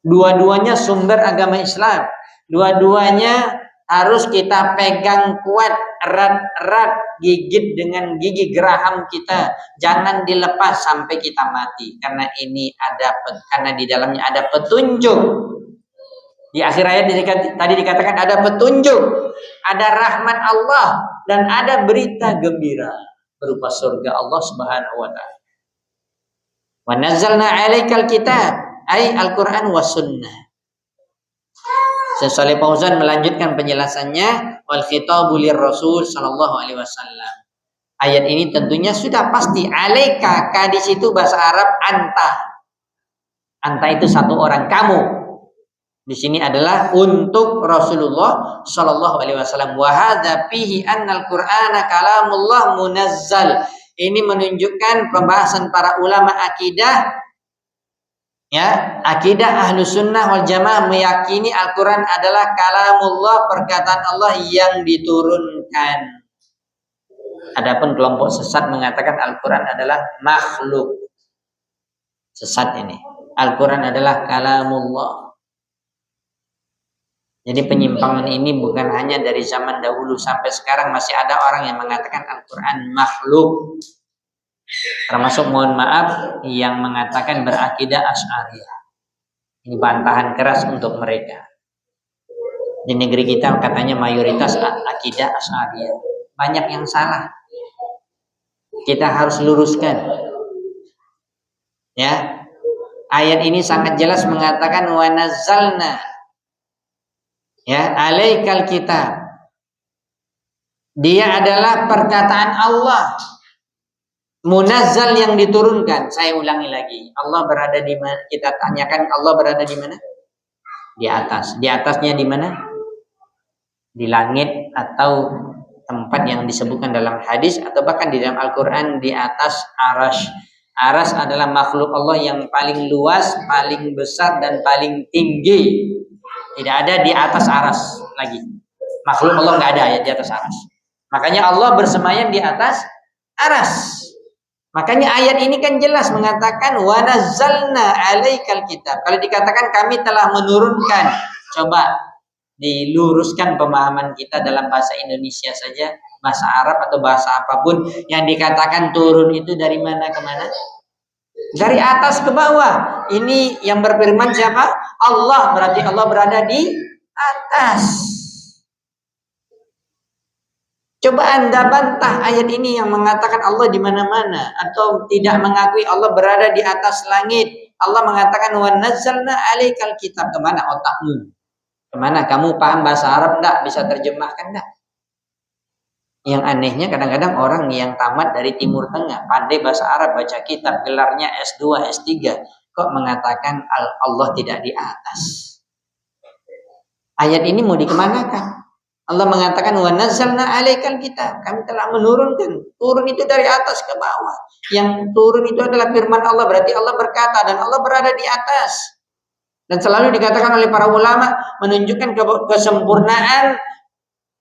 [SPEAKER 2] Dua-duanya sumber agama Islam. Dua-duanya harus kita pegang kuat, erat-erat, gigit dengan gigi geraham kita. Jangan dilepas sampai kita mati. Karena karena di dalamnya ada petunjuk. Di akhir ayat tadi dikatakan ada petunjuk, ada rahmat Allah, dan ada berita gembira berupa surga Allah Subhanahu wa taala. Wa nazzalna 'alaikal kitab, ay Al-Quran wa Sunnah. Syekh Shalih Fauzan melanjutkan penjelasannya, wal khitabu lir Rasul sallallahu alaihi wasallam. Ayat ini tentunya sudah pasti alaika, ka di situ bahasa Arab anta. Anta itu satu orang, kamu. Di sini adalah untuk Rasulullah Shallallahu Alaihi Wasallam. Wa hadza fihi annal Qur'ana kalamullah munazzal. Ini menunjukkan pembahasan para ulama akidah, ya, akidah ahlu sunnah wal jamaah meyakini Al-Quran adalah kalamullah, perkataan Allah yang diturunkan. Adapun kelompok sesat mengatakan Al-Quran adalah makhluk. Sesat ini. Al-Quran adalah kalamullah. Jadi penyimpangan ini bukan hanya dari zaman dahulu sampai sekarang masih ada orang yang mengatakan Al-Quran makhluk. Termasuk mohon maaf yang mengatakan berakidah Asy'ariyah. Ini bantahan keras untuk mereka. Di negeri kita katanya mayoritas akidah Asy'ariyah. Banyak yang salah. Kita harus luruskan. Ya. Ayat ini sangat jelas mengatakan wa nazzalna, ya, alaikal kitab. Dia adalah perkataan Allah. Munazzal yang diturunkan. Saya ulangi lagi. Allah berada di mana? Kita tanyakan Allah berada di mana? Di atas. Di atasnya di mana? Di langit atau tempat yang disebutkan dalam hadis atau bahkan di dalam Al-Quran di atas arasy. Arasy adalah makhluk Allah yang paling luas, paling besar dan paling tinggi. Tidak ada di atas arasy lagi. Makhluk Allah nggak ada ya di atas arasy. Makanya Allah bersemayam di atas arasy. Makanya ayat ini kan jelas mengatakan wa nazzalna 'alaikal kitab. Kalau dikatakan kami telah menurunkan, coba diluruskan pemahaman kita dalam bahasa Indonesia saja, bahasa Arab atau bahasa apapun yang dikatakan turun itu dari mana ke mana? Dari atas ke bawah. Ini yang berfirman siapa? Allah, berarti Allah berada di atas. Coba Anda bantah ayat ini yang mengatakan Allah di mana-mana atau tidak mengakui Allah berada di atas langit. Allah mengatakan wa nazzalna 'alaikal kitab. Kemana otakmu? Kemana kamu paham bahasa Arab enggak? Bisa terjemahkan enggak? Yang anehnya kadang-kadang orang yang tamat dari Timur Tengah, pandai bahasa Arab, baca kitab, gelarnya S2, S3, kok mengatakan Allah tidak di atas. Ayat ini mau dikemanakan? Allah mengatakan wa nazzalna 'alaikal kitab. Kami telah menurunkan. Turun itu dari atas ke bawah. Yang turun itu adalah firman Allah, berarti Allah berkata dan Allah berada di atas. Dan selalu dikatakan oleh para ulama menunjukkan kesempurnaan.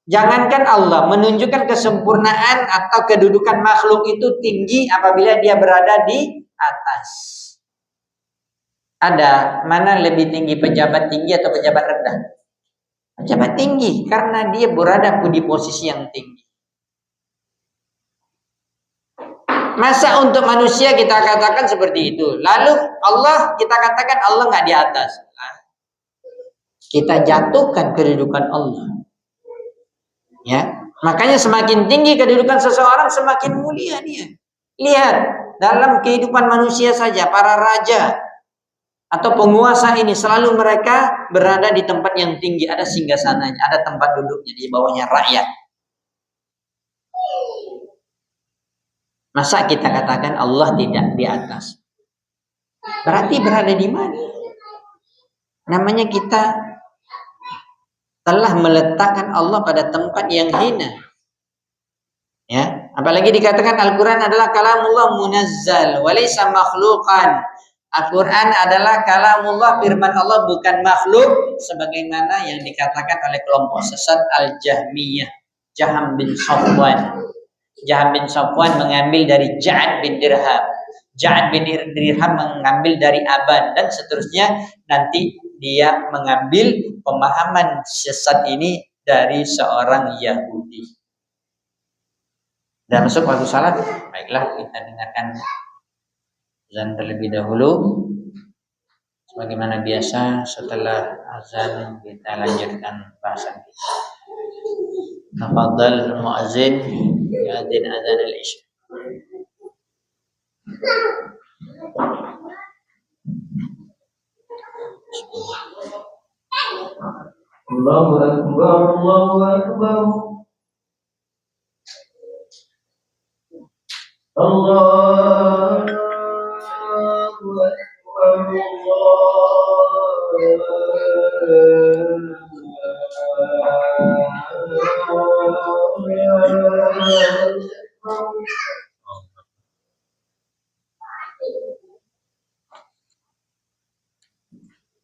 [SPEAKER 2] Jangankan Allah, menunjukkan kesempurnaan atau kedudukan makhluk itu tinggi apabila dia berada di atas. Ada mana lebih tinggi, pejabat tinggi atau pejabat rendah? Pejabat tinggi, karena dia berada di posisi yang tinggi. Masa untuk manusia kita katakan seperti itu? Lalu Allah kita katakan Allah nggak di atas. Kita jatuhkan kedudukan Allah. Ya, makanya semakin tinggi kedudukan seseorang semakin mulia dia. Lihat dalam kehidupan manusia saja para raja atau penguasa ini selalu mereka berada di tempat yang tinggi, ada singgasananya, ada tempat duduknya, di bawahnya rakyat. Masa kita katakan Allah tidak di atas? Berarti berada di mana? Namanya kita telah meletakkan Allah pada tempat yang hina. Ya, apalagi dikatakan Al-Quran adalah kalamullah munazzal walaysa makhluqan. Al-Quran adalah kalamullah, firman Allah, bukan makhluk sebagaimana yang dikatakan oleh kelompok sesat Al-Jahmiyah, Jaham bin Safwan. Jaham bin Safwan mengambil dari Ja'ad bin Dirham. Ja'ad bin Dirham mengambil dari Aban dan seterusnya. Nanti dia mengambil pemahaman sesat ini dari seorang Yahudi. Dan masuk waktu salat. Baiklah, kita dengarkan azan terlebih dahulu. Sebagaimana biasa setelah azan kita lanjutkan bahasan kita. Tafadhal muazzin ya'dzin adzan al-isya. Allahu akbar, Allahu akbar.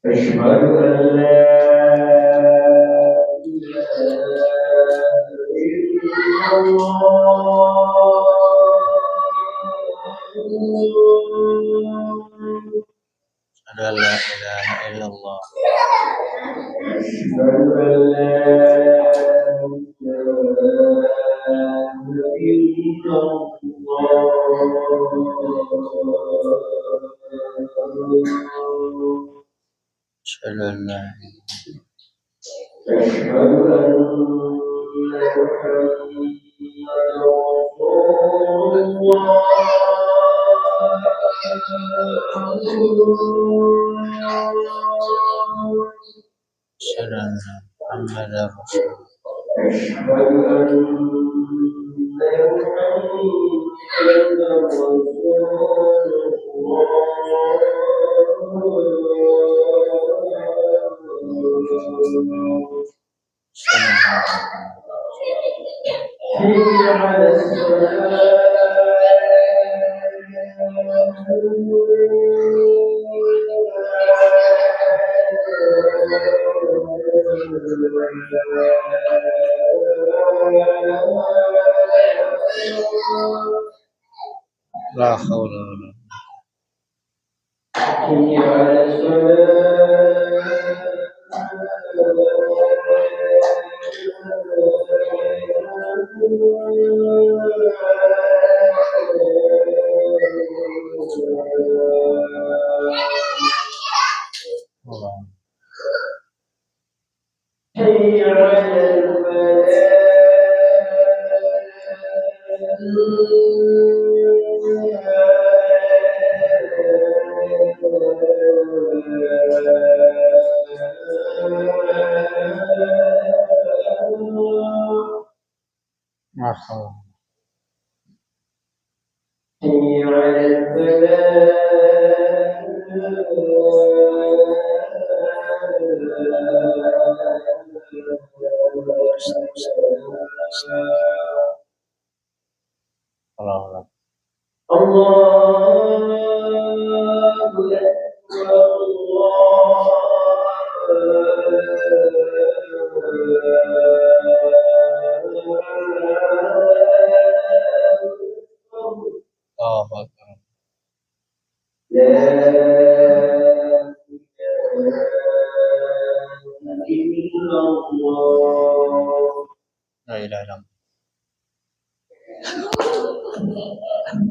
[SPEAKER 2] أشهد أن لا إله إلا الله أشهد أن لا إله إلا الله أشهد أن لا إله إلا الله أشهد أن لا أشهد أن محمدا رسول الله أشهد أن محمدا رسول الله أشهد أن محمدا رسول الله حي على لا حول ولا حي على الصلاة حي على ما حول حي على الفلاح الله أكبر الله أكبر لا إله إلا الله لا إله إلا الله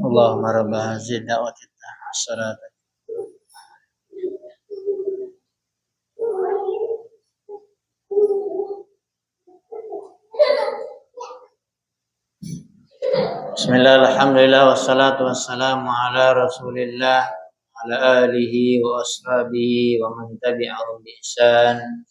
[SPEAKER 2] اللهم رب هذه الدعوة التامة الصلاة Bismillah, alhamdulillah, wassalatu wassalamu ala rasulillah ala alihi wa ashabihi wa man tabi'ahum bi ihsan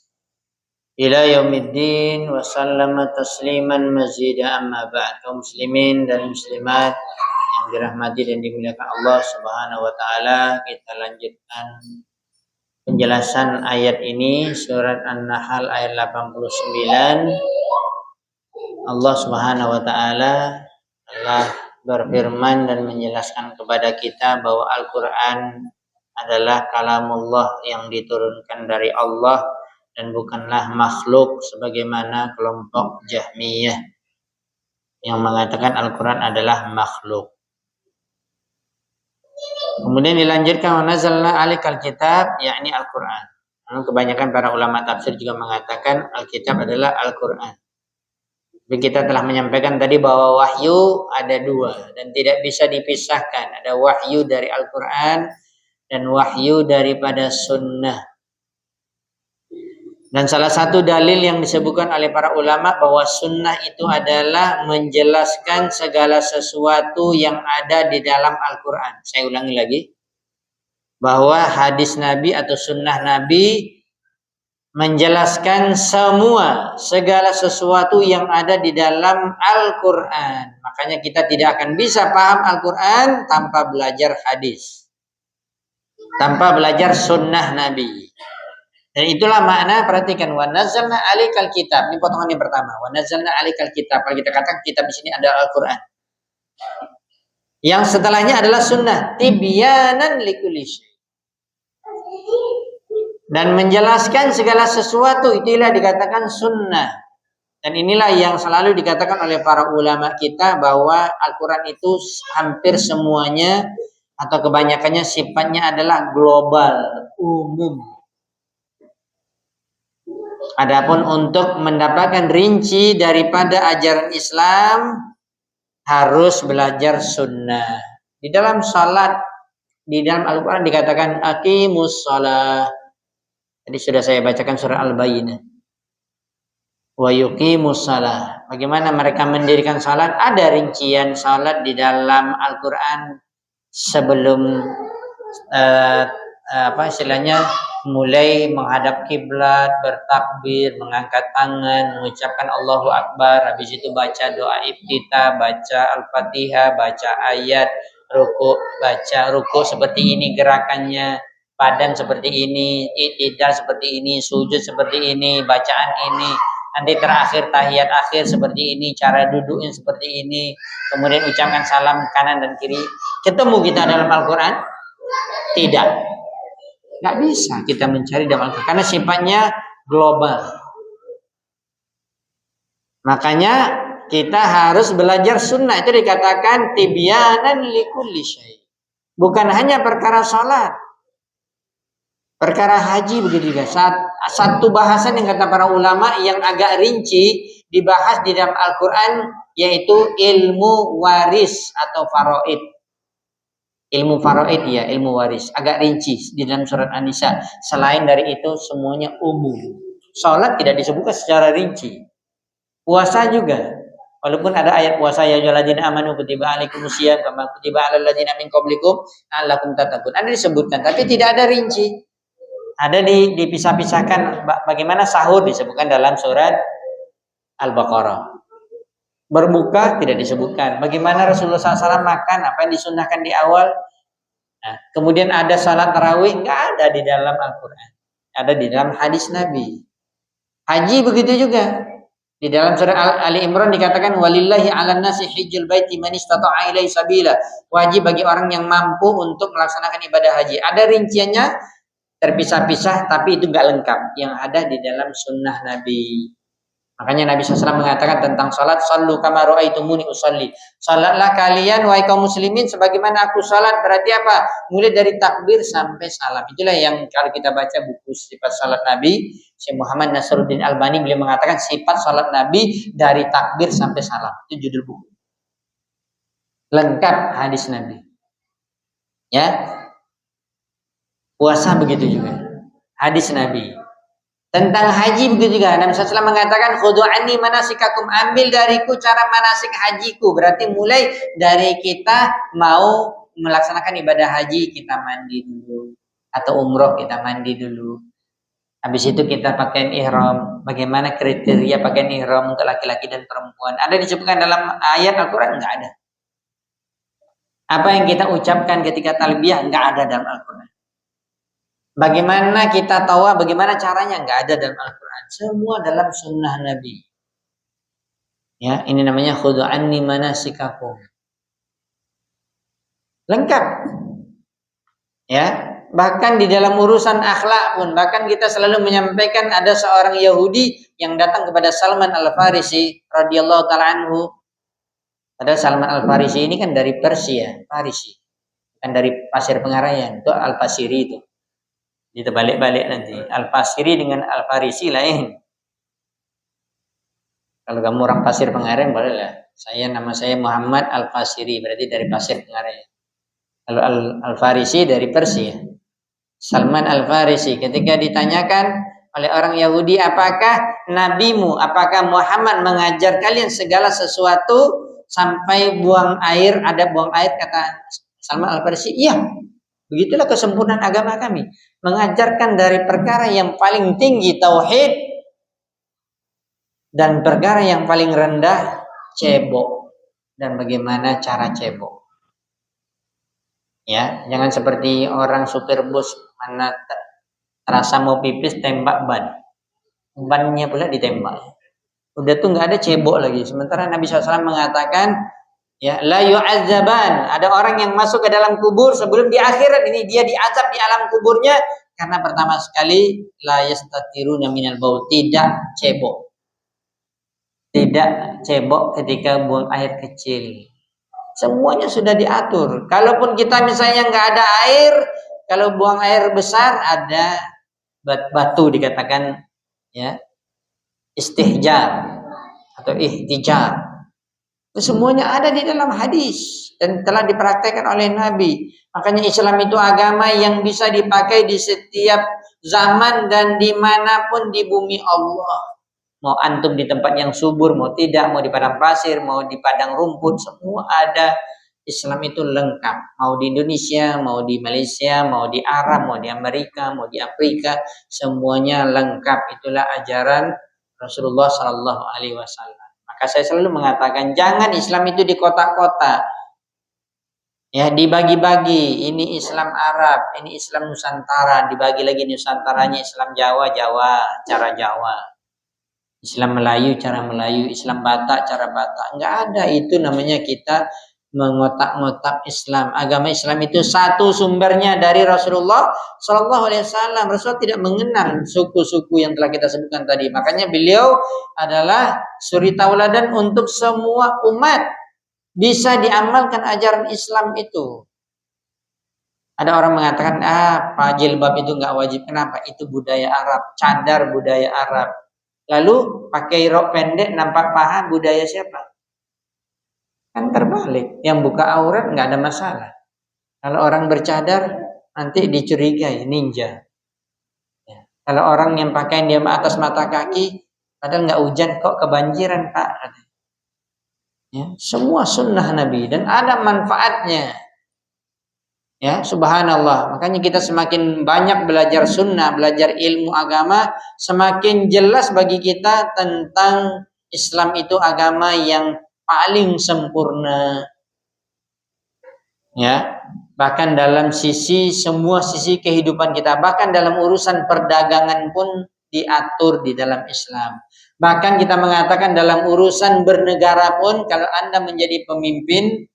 [SPEAKER 2] ila yaumiddin wa sallama tasliman mazida amma ba'd. Kaum muslimin dan muslimat yang dirahmati dan dimuliakan Allah Subhanahu wa taala, kita lanjutkan penjelasan ayat ini, surat An-Nahl ayat 89. Allah Subhanahu wa taala telah berfirman dan menjelaskan kepada kita bahwa Al-Quran adalah kalamullah yang diturunkan dari Allah dan bukanlah makhluk sebagaimana kelompok Jahmiyah yang mengatakan Al-Quran adalah makhluk. Kemudian dilanjutkan wa nazzalna 'alaikal kitab, yakni Al-Quran. Kebanyakan para ulama tafsir juga mengatakan Alkitab adalah Al-Quran. Kita telah menyampaikan tadi bahwa wahyu ada dua dan tidak bisa dipisahkan. Ada wahyu dari Al-Quran dan wahyu daripada sunnah. Dan salah satu dalil yang disebutkan oleh para ulama bahwa sunnah itu adalah menjelaskan segala sesuatu yang ada di dalam Al-Quran. Saya ulangi lagi. Bahwa hadis Nabi atau sunnah Nabi menjelaskan segala sesuatu yang ada di dalam Al-Quran. Makanya kita tidak akan bisa paham Al-Quran tanpa belajar hadis. tanpa belajar sunnah Nabi. Dan itulah makna, perhatikan, wa nazzalna 'alaikal kitab. Ini potongan yang pertama. Wa nazzalna 'alaikal kitab. Kalau kita katakan kitab di sini ada Al-Qur'an. Yang setelahnya adalah sunnah, tibyanan likulli syai'. Dan menjelaskan segala sesuatu, itulah dikatakan sunnah. Dan inilah yang selalu dikatakan oleh para ulama kita bahwa Al-Qur'an itu hampir semuanya atau kebanyakannya sifatnya adalah global, umum. Adapun untuk mendapatkan rinci daripada ajaran Islam harus belajar sunnah. Di dalam salat, di dalam Al-Quran dikatakan aqimus shalah. Jadi sudah saya bacakan surah Al-Bayyinah. Wa yuqimus shalah. Bagaimana mereka mendirikan salat? Ada rincian salat di dalam Al-Quran sebelum istilahnya mulai menghadap kiblat, bertakbir, mengangkat tangan, mengucapkan Allahu Akbar, habis itu baca doa iftitah, baca Al-Fatihah, baca ayat, baca ruku seperti ini gerakannya, badan seperti ini, i'tidal seperti ini, sujud seperti ini, bacaan ini, nanti terakhir tahiyat akhir seperti ini, cara duduknya seperti ini, kemudian ucapkan salam kanan dan kiri. Ketemu kita dalam Al-Quran? Tidak. Nggak bisa kita mencari dalam Al-Quran karena sifatnya global. Makanya kita harus belajar sunnah. Itu dikatakan tibyanan likulli syai'. Bukan hanya perkara sholat, perkara haji begitu juga. Satu bahasan yang kata para ulama yang agak rinci dibahas di dalam Al-Quran yaitu ilmu waris atau faraid. Ilmu faraid ya, ilmu waris. Agak rinci di dalam surat An-Nisa. Selain dari itu semuanya umum. Salat tidak disebutkan secara rinci. Puasa juga. Walaupun ada ayat puasa ya ayyuhalladzina amanu kutiba alaikumusiyam kama kutiba alal ladzina min qablikum la'allakum tattaqun. Ada disebutkan tapi tidak ada rinci. Ada dipisah-pisahkan bagaimana sahur disebutkan dalam surat Al-Baqarah. Berbuka tidak disebutkan. Bagaimana Rasulullah SAW makan, apa yang disunnahkan di awal. Nah, kemudian ada salat tarawih, nggak ada di dalam Al-Quran. Ada di dalam hadis Nabi. Haji begitu juga. Di dalam surah Ali Imran dikatakan walillahi 'alan nasi hijjul baiti man istata'a ilaihi sabila. Wajib bagi orang yang mampu untuk melaksanakan ibadah haji. Ada rinciannya terpisah-pisah tapi itu nggak lengkap. Yang ada di dalam sunnah Nabi. Makanya Nabi SAW mengatakan tentang salat, sallu kama ra'aitumuni usalli. Salatlah kalian wahai kaum muslimin sebagaimana aku salat. Berarti apa? Mulai dari takbir sampai salam. Itulah yang kalau kita baca buku sifat salat Nabi, Syekh Muhammad Nasruddin Albani beliau mengatakan sifat salat Nabi dari takbir sampai salam. Itu judul buku. Lengkap hadis Nabi. Ya. Puasa begitu juga. Hadis Nabi. Tentang haji begitu juga. Nabi SAW mengatakan khudu anni manasikakum, ambil dariku cara manasik hajiku. Berarti mulai dari kita mau melaksanakan ibadah haji kita mandi dulu atau umroh kita mandi dulu. Habis itu kita pakaian ihram. Bagaimana kriteria pakaian ihram untuk laki-laki dan perempuan? Ada disebutkan dalam ayat Al-Quran? Enggak ada. Apa yang kita ucapkan ketika talbiyah? Enggak ada dalam Al-Quran. Bagaimana kita tahu, bagaimana caranya? Enggak ada dalam Al-Quran. Semua dalam sunnah Nabi. Ya, ini namanya khudu anni manasikakum. Lengkap. Ya, bahkan di dalam urusan akhlak pun, bahkan kita selalu menyampaikan ada seorang Yahudi yang datang kepada Salman Al-Farisi radhiyallahu taala anhu. Padahal Salman Al-Farisi ini kan dari Persia, Farisi. Kan dari Pasir Pengarayan, itu Al-Fasiri itu. Itu balik-balik nanti. Al-Fasiri dengan Al-Farisi lain. Kalau kamu orang Pasir Pengarayan boleh lah. Nama saya Muhammad Al-Fasiri, berarti dari Pasir Pengarayan. Kalau Al-Farisi dari Persia. Salman Al-Farisi ketika ditanyakan oleh orang Yahudi, apakah nabimu, apakah Muhammad mengajar kalian segala sesuatu sampai buang air, ada buang air, kata Salman Al-Farisi, iya. Begitulah kesempurnaan agama kami. Mengajarkan dari perkara yang paling tinggi tauhid dan perkara yang paling rendah cebok dan bagaimana cara cebok. Ya, jangan seperti orang supir bus mana terasa mau pipis tembak bannya pula ditembak. Udah tuh nggak ada cebok lagi. Sementara Nabi SAW mengatakan, ya, la yu'azzaban. Ada orang yang masuk ke dalam kubur sebelum di akhirat ini dia diazab di alam kuburnya karena pertama sekali la yastatiruna minal baul, tidak cebok. Tidak cebok ketika buang air kecil. Semuanya sudah diatur. Kalaupun kita misalnya nggak ada air, kalau buang air besar ada batu dikatakan, ya, istihjar atau ihtijar. Semuanya ada di dalam hadis dan telah dipraktekkan oleh Nabi. Makanya Islam itu agama yang bisa dipakai di setiap zaman dan dimanapun di bumi Allah. Mau antum di tempat yang subur, mau tidak, mau di padang pasir, mau di padang rumput, semua ada. Islam itu lengkap. Mau di Indonesia, mau di Malaysia, mau di Arab, mau di Amerika, mau di Afrika, semuanya lengkap. Itulah ajaran Rasulullah Sallallahu Alaihi Wasallam. Maka saya selalu mengatakan jangan Islam itu di kota-kota, ya, dibagi-bagi. Ini Islam Arab, ini Islam Nusantara, dibagi lagi Nusantaranya Islam Jawa, cara Jawa. Islam Melayu, cara Melayu, Islam Batak, cara Batak. Enggak ada, itu namanya kita mengotak-ngotak Islam. Agama Islam itu satu sumbernya dari Rasulullah Shallallahu Alaihi Wasallam. Rasulullah tidak mengenal suku-suku yang telah kita sebutkan tadi. Makanya beliau adalah suri tauladan untuk semua umat. Bisa diamalkan ajaran Islam itu. Ada orang mengatakan, Pak, jilbab itu enggak wajib. Kenapa? Itu budaya Arab, cadar budaya Arab. Lalu pakai rok pendek nampak paha, budaya siapa? Kan terbalik. Yang buka aurat nggak ada masalah. Kalau orang bercadar nanti dicurigai ninja. Ya. Kalau orang yang pakai dia atas mata kaki, padahal nggak hujan kok kebanjiran Pak. Ya, semua sunnah Nabi dan ada manfaatnya. Ya, subhanallah. Makanya kita semakin banyak belajar sunnah, belajar ilmu agama, semakin jelas bagi kita tentang Islam itu agama yang paling sempurna. Ya, bahkan dalam semua sisi kehidupan kita, bahkan dalam urusan perdagangan pun diatur di dalam Islam. Bahkan kita mengatakan dalam urusan bernegara pun kalau Anda menjadi pemimpin,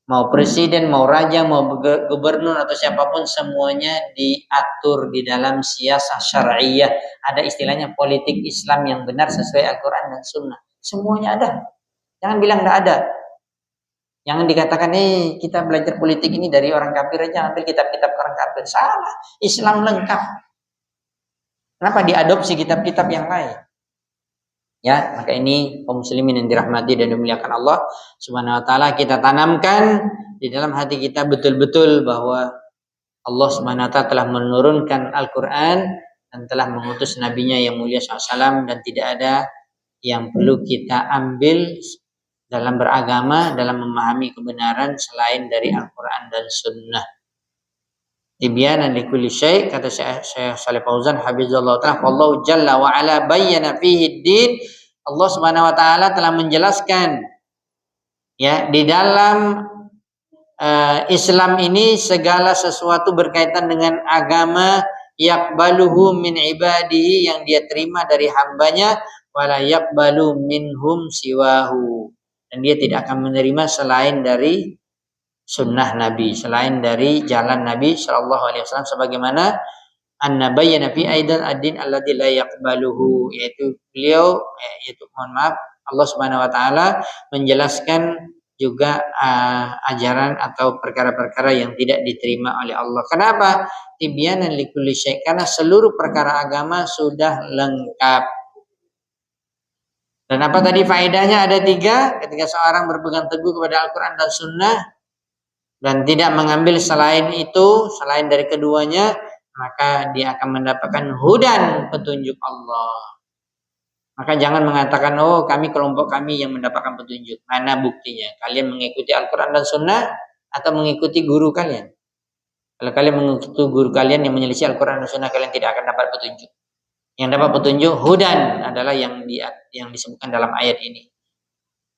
[SPEAKER 2] mau presiden, mau raja, mau gubernur atau siapapun, semuanya diatur di dalam siasah syar'iyah. Ada istilahnya politik Islam yang benar sesuai Al-Quran dan Sunnah. Semuanya ada. Jangan bilang tidak ada. Jangan dikatakan, kita belajar politik ini dari orang kafir aja, ambil kitab-kitab orang kafir. Salah. Islam lengkap. Kenapa diadopsi kitab-kitab yang lain? Ya, maka ini kaum muslimin yang dirahmati dan dimuliakan Allah Subhanahu wa taala, kita tanamkan di dalam hati kita betul-betul bahwa Allah Subhanahu wa taala telah menurunkan Al-Qur'an dan telah mengutus nabinya yang mulia SAW, dan tidak ada yang perlu kita ambil dalam beragama, dalam memahami kebenaran selain dari Al-Qur'an dan Sunnah. Tibyanan likulli syai', kata Syekh Shalih Fauzan hafizallahu ta'ala, wallahu jalla wa ala bayyana fihi din. Allah Subhanahu wa taala telah menjelaskan, ya, di dalam Islam ini segala sesuatu berkaitan dengan agama, yaqbaluhu min ibadihi, yang dia terima dari hambanya, wala yaqbalu minhum siwahu, dan dia tidak akan menerima selain dari sunnah Nabi, selain dari jalan Nabi Shallallahu Alaihi Wasallam, sebagaimana an-nabayyana fi aidan ad-din alladzi la yaqbaluhu, yaitu beliau, yaitu mohon maaf, Allah Subhanahu wa taala menjelaskan juga ajaran atau perkara-perkara yang tidak diterima oleh Allah. Kenapa? Tibyanan likulli syai', karena seluruh perkara agama sudah lengkap. Dan apa tadi faedahnya? Ada 3. Ketika seorang berpegang teguh kepada Al-Quran dan Sunnah dan tidak mengambil selain itu, selain dari keduanya, maka dia akan mendapatkan hudan, petunjuk Allah. Maka jangan mengatakan, kami kelompok kami yang mendapatkan petunjuk. Mana buktinya? Kalian mengikuti Al-Quran dan Sunnah atau mengikuti guru kalian? Kalau kalian mengikuti guru kalian yang menyelisih Al-Quran dan Sunnah, kalian tidak akan dapat petunjuk. Yang dapat petunjuk hudan adalah yang disebutkan dalam ayat ini.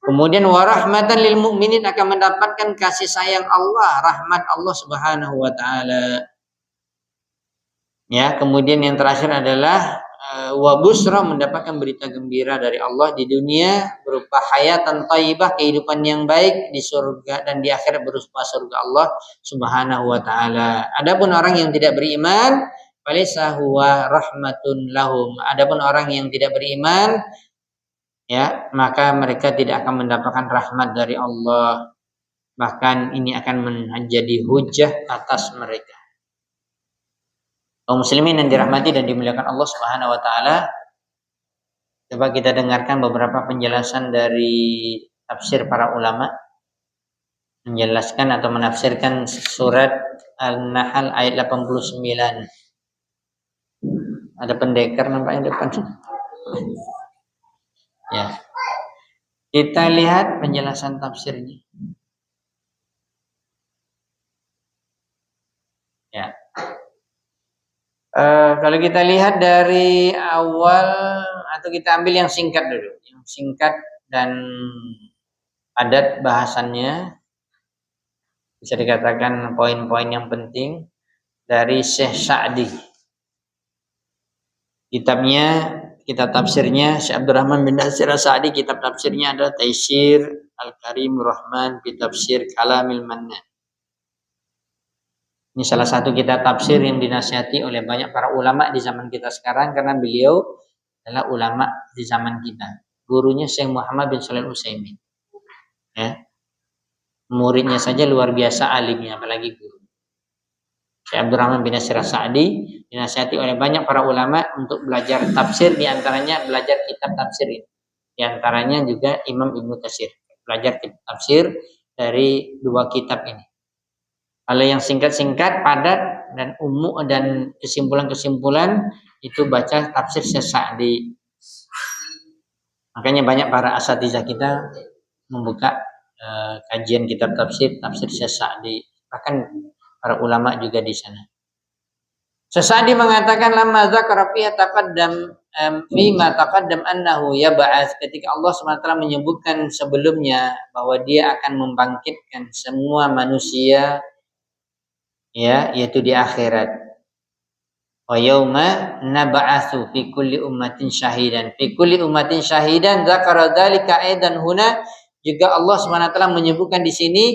[SPEAKER 2] Kemudian wa rahmatan lil mu'minin, akan mendapatkan kasih sayang Allah, rahmat Allah Subhanahu wa taala. Ya, kemudian yang terakhir adalah wa busra, mendapatkan berita gembira dari Allah di dunia berupa hayatan thayyibah, kehidupan yang baik di surga, dan di akhirat berupa surga Allah Subhanahu wa taala. Adapun orang yang tidak beriman, falaysa huwa rahmatun lahum. Adapun orang yang tidak beriman, ya, maka mereka tidak akan mendapatkan rahmat dari Allah. Bahkan ini akan menjadi hujah atas mereka. Kaum muslimin yang dirahmati dan dimuliakan Allah Subhanahu wa taala, coba kita dengarkan beberapa penjelasan dari tafsir para ulama menjelaskan atau menafsirkan surat An-Nahl ayat 89. Ada pendekar nampaknya depan. Ya. Kita lihat penjelasan tafsirnya. Ya. Kalau kita lihat dari awal, atau kita ambil yang singkat dulu, yang singkat dan padat bahasannya, bisa dikatakan poin-poin yang penting dari Syekh Sa'di. Kitab tafsirnya Syekh Abdurrahman bin Nasir As-Sa'di, kitab tafsirnya adalah Taisir Al-Karim Rahman fi Tafsir Kalamil Mannan. Ini salah satu kitab tafsir yang dinasihati oleh banyak para ulama di zaman kita sekarang, karena beliau adalah ulama di zaman kita. Gurunya Syekh Muhammad bin Shalih Al-Utsaimin. Ya. Muridnya saja luar biasa alimnya, apalagi guru. Syekh Abdurrahman bin Nasir As-Sa'di dinasihati oleh banyak para ulama untuk belajar tafsir, di antaranya belajar kitab tafsir ini. Di antaranya juga Imam Ibnu Katsir, belajar kitab tafsir dari dua kitab ini. Kalau yang singkat-singkat, padat dan umum dan kesimpulan-kesimpulan, itu baca tafsir Syekh Sa'di. Makanya banyak para asatizah kita membuka kajian kitab tafsir Syekh Sa'di. Bahkan para ulama juga di sana. Syekh Sa'di mengatakan lamma dzakara fi taqaddam ma taqaddam annahu yab'ats, ketika Allah SWT menyebutkan sebelumnya bahwa Dia akan membangkitkan semua manusia, ya, yaitu di akhirat. Wa yauma nab'atsu fi kulli ummatin syahidan. Fi kulli ummatin syahidan, dzakara dzalika aidan huna, juga Allah SWT menyebutkan di sini,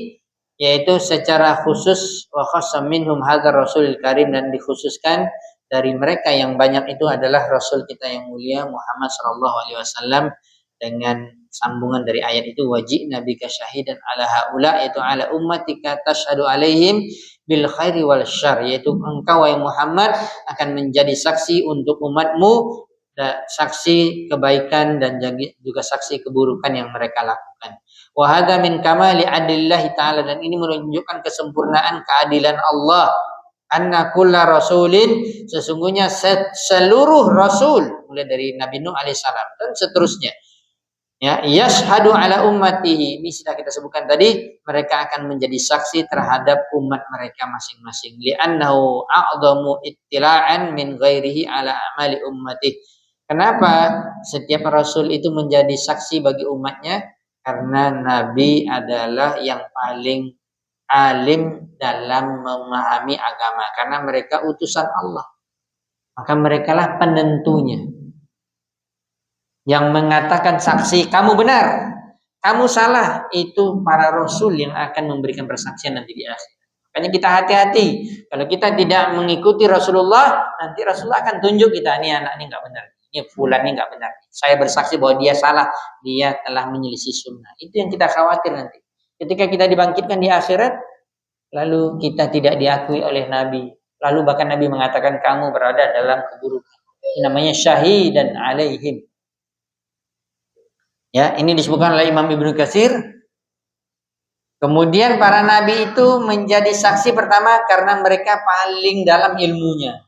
[SPEAKER 2] yaitu secara khusus, wa khassa minhum hadzal rasulil karim, dan dikhususkan dari mereka yang banyak itu adalah rasul kita yang mulia Muhammad sallallahu alaihi wasallam, dengan sambungan dari ayat itu, wajibna bika syahidan ala haula, yaitu ala ummatika tashhadu alaihim bil khairi wal syarr, yaitu engkau wahai Muhammad akan menjadi saksi untuk umatmu, saksi kebaikan dan juga saksi keburukan yang mereka lakukan. Wa hadza min kamali adillahi ta'ala, dan ini menunjukkan kesempurnaan keadilan Allah. Anna kulla rasulin, sesungguhnya seluruh rasul, mulai dari Nabi Nuh alaihissalam dan seterusnya, ya, yashhadu ala ummatihi, ini sudah kita sebutkan tadi, mereka akan menjadi saksi terhadap umat mereka masing-masing. Li'annahu a'dhamu ittila'an min ghairihi ala amali ummatihi. Kenapa setiap rasul itu menjadi saksi bagi umatnya? Karena Nabi adalah yang paling alim dalam memahami agama, karena mereka utusan Allah. Maka merekalah penentunya, yang mengatakan saksi, kamu benar, kamu salah, itu para rasul yang akan memberikan persaksian nanti di akhir. Makanya kita hati-hati, kalau kita tidak mengikuti Rasulullah, nanti Rasulullah akan tunjuk kita, ini anak ini nggak benar, ini fulan ini nggak benar. Saya bersaksi bahwa dia salah, dia telah menyelisih sunnah. Itu yang kita khawatir nanti. Ketika kita dibangkitkan di akhirat, lalu kita tidak diakui oleh Nabi, lalu bahkan Nabi mengatakan kamu berada dalam keburukan. Ini namanya syahidan alaihim. Ya, ini disebutkan oleh Imam Ibnu Katsir. Kemudian para nabi itu menjadi saksi pertama karena mereka paling dalam ilmunya.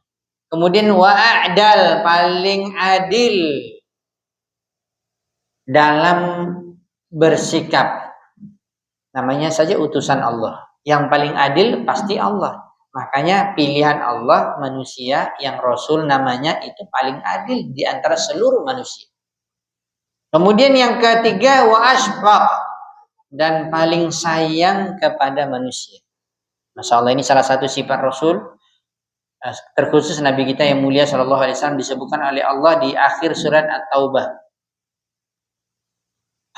[SPEAKER 2] Kemudian wa'adal, paling adil dalam bersikap. Namanya saja utusan Allah. Yang paling adil pasti Allah. Makanya pilihan Allah manusia yang rasul namanya itu paling adil di antara seluruh manusia. Kemudian yang ketiga wa asfaq, dan paling sayang kepada manusia. Masya Allah, ini salah satu sifat Rasul, terkhusus Nabi kita yang mulia Shallallahu Alaihi Wasallam, disebutkan oleh Allah di akhir surat At-Taubah.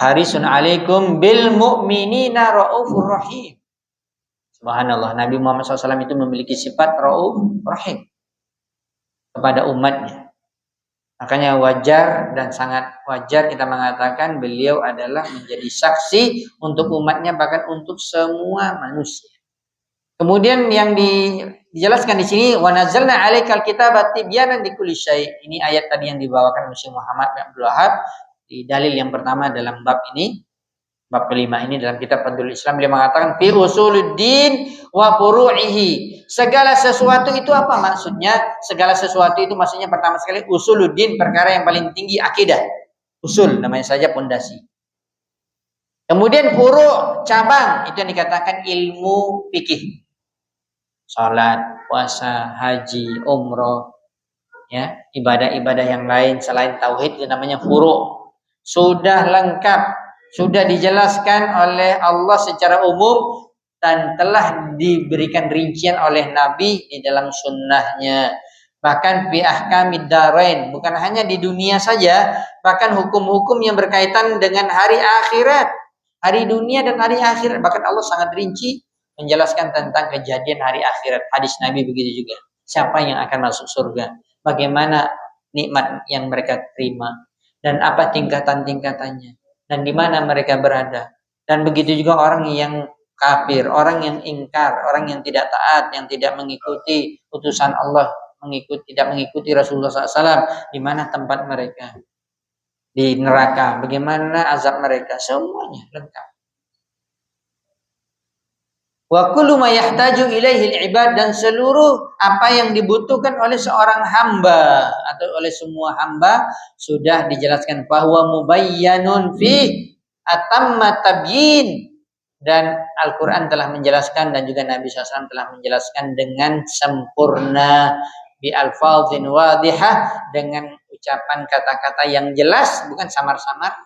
[SPEAKER 2] Harisun alaikum bil mu'minina raufur rahim. Subhanallah, Nabi Muhammad SAW itu memiliki sifat rauf rahim kepada umatnya. Makanya wajar dan sangat wajar kita mengatakan beliau adalah menjadi saksi untuk umatnya, bahkan untuk semua manusia. Kemudian yang dijelaskan di sini, wa nazzalna 'alaikal kitaba tibyanan likulli syai'. Ini ayat tadi yang dibawakan Syekh Muhammad bin Abdul Wahhab di dalil yang pertama dalam bab ini, bab kelima ini dalam kitab Fadlul Islam. Dia mengatakan fi usuluddin wa furu'ihi. Segala sesuatu itu apa maksudnya? Segala sesuatu itu maksudnya pertama sekali usuluddin, perkara yang paling tinggi akidah. Usul namanya saja pondasi. Kemudian furu', cabang, itu yang dikatakan ilmu fikih. Salat, puasa, haji, umroh, ya, ibadah-ibadah yang lain selain tauhid itu namanya furu'. Sudah lengkap, sudah dijelaskan oleh Allah secara umum dan telah diberikan rincian oleh Nabi di dalam sunnahnya. Bahkan fi ahkamid darain, bukan hanya di dunia saja, bahkan hukum-hukum yang berkaitan dengan hari akhirat, hari dunia dan hari akhirat, bahkan Allah sangat rinci menjelaskan tentang kejadian hari akhirat. Hadis Nabi begitu juga. Siapa yang akan masuk surga? Bagaimana nikmat yang mereka terima? Dan apa tingkatan-tingkatannya? Dan di mana mereka berada? Dan begitu juga orang yang kafir, orang yang ingkar, orang yang tidak taat, yang tidak mengikuti utusan Allah, tidak mengikuti Rasulullah SAW, di mana tempat mereka? Di neraka. Bagaimana azab mereka? Semuanya lengkap. Wa kullu ma yahtaju ilaihi al-ibad, dan seluruh apa yang dibutuhkan oleh seorang hamba atau oleh semua hamba sudah dijelaskan bahwa mubayyanun fi atamma tabyin, dan Al-Qur'an telah menjelaskan dan juga Nabi SAW telah menjelaskan dengan sempurna bi alfazin wadihah, dengan ucapan kata-kata yang jelas bukan samar-samar,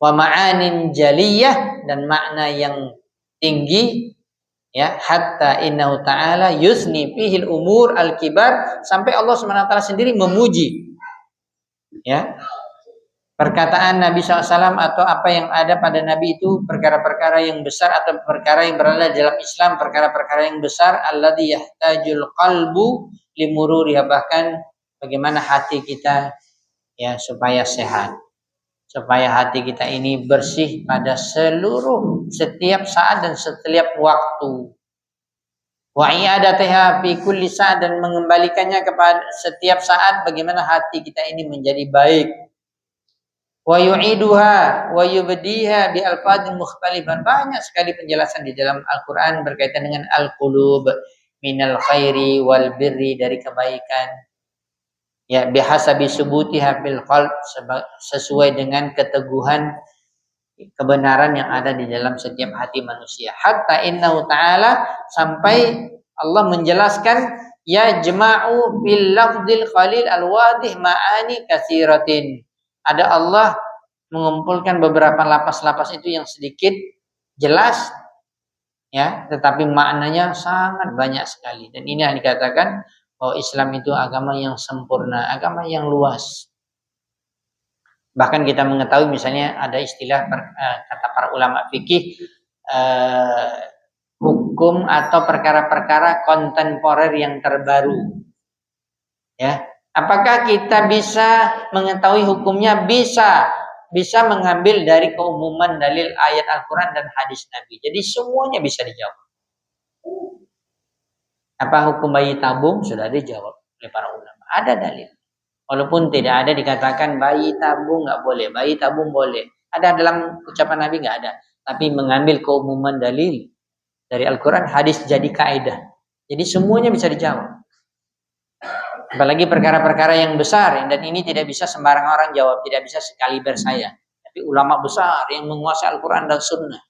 [SPEAKER 2] wa ma'anin jaliyah, dan makna yang tinggi, ya, hatta innahu ta'ala yusni fihil umur al-kibar, sampai Allah SWT sendiri memuji, ya, perkataan Nabi SAW atau apa yang ada pada Nabi itu perkara-perkara yang besar atau perkara yang berada dalam Islam, perkara-perkara yang besar, alladzi yahtajul qalbu limururiha, bahkan bagaimana hati kita, ya, supaya sehat, supaya hati kita ini bersih pada setiap saat dan setiap waktu. Wa i'adatiha fi kulli saat, dan mengembalikannya kepada setiap saat, bagaimana hati kita ini menjadi baik. Wa yu'iduha wa yubdiha bi alfadhin mukhtalifan. Banyak sekali penjelasan di dalam Al-Qur'an berkaitan dengan al-qulub minal khairi wal birri, dari kebaikan, ya, bihasabi subutiha fil qalb, sesuai dengan keteguhan kebenaran yang ada di dalam setiap hati manusia. Hatta innahu ta'ala, sampai Allah menjelaskan, ya jama'u bil lafdil qalil al wadih ma'ani katsiratin. Ada Allah mengumpulkan beberapa lapas-lapas itu yang sedikit jelas, ya, tetapi maknanya sangat banyak sekali. Dan ini yang dikatakan bahwa Islam itu agama yang sempurna, agama yang luas. Bahkan kita mengetahui misalnya ada istilah kata para ulama fikih, hukum atau perkara-perkara kontemporer yang terbaru. Ya, apakah kita bisa mengetahui hukumnya? Bisa mengambil dari keumuman dalil ayat Al-Qur'an dan hadis Nabi. Jadi semuanya bisa dijawab. Apa hukum bayi tabung? Sudah dijawab oleh para ulama. Ada dalil. Walaupun tidak ada dikatakan bayi tabung nggak boleh, bayi tabung boleh. Ada dalam ucapan Nabi nggak ada. Tapi mengambil keumuman dalil dari Al-Quran, hadis jadi kaidah. Jadi semuanya bisa dijawab. Apalagi perkara-perkara yang besar, dan ini tidak bisa sembarang orang jawab, tidak bisa sekaliber saya. Tapi ulama besar yang menguasai Al-Quran dan Sunnah,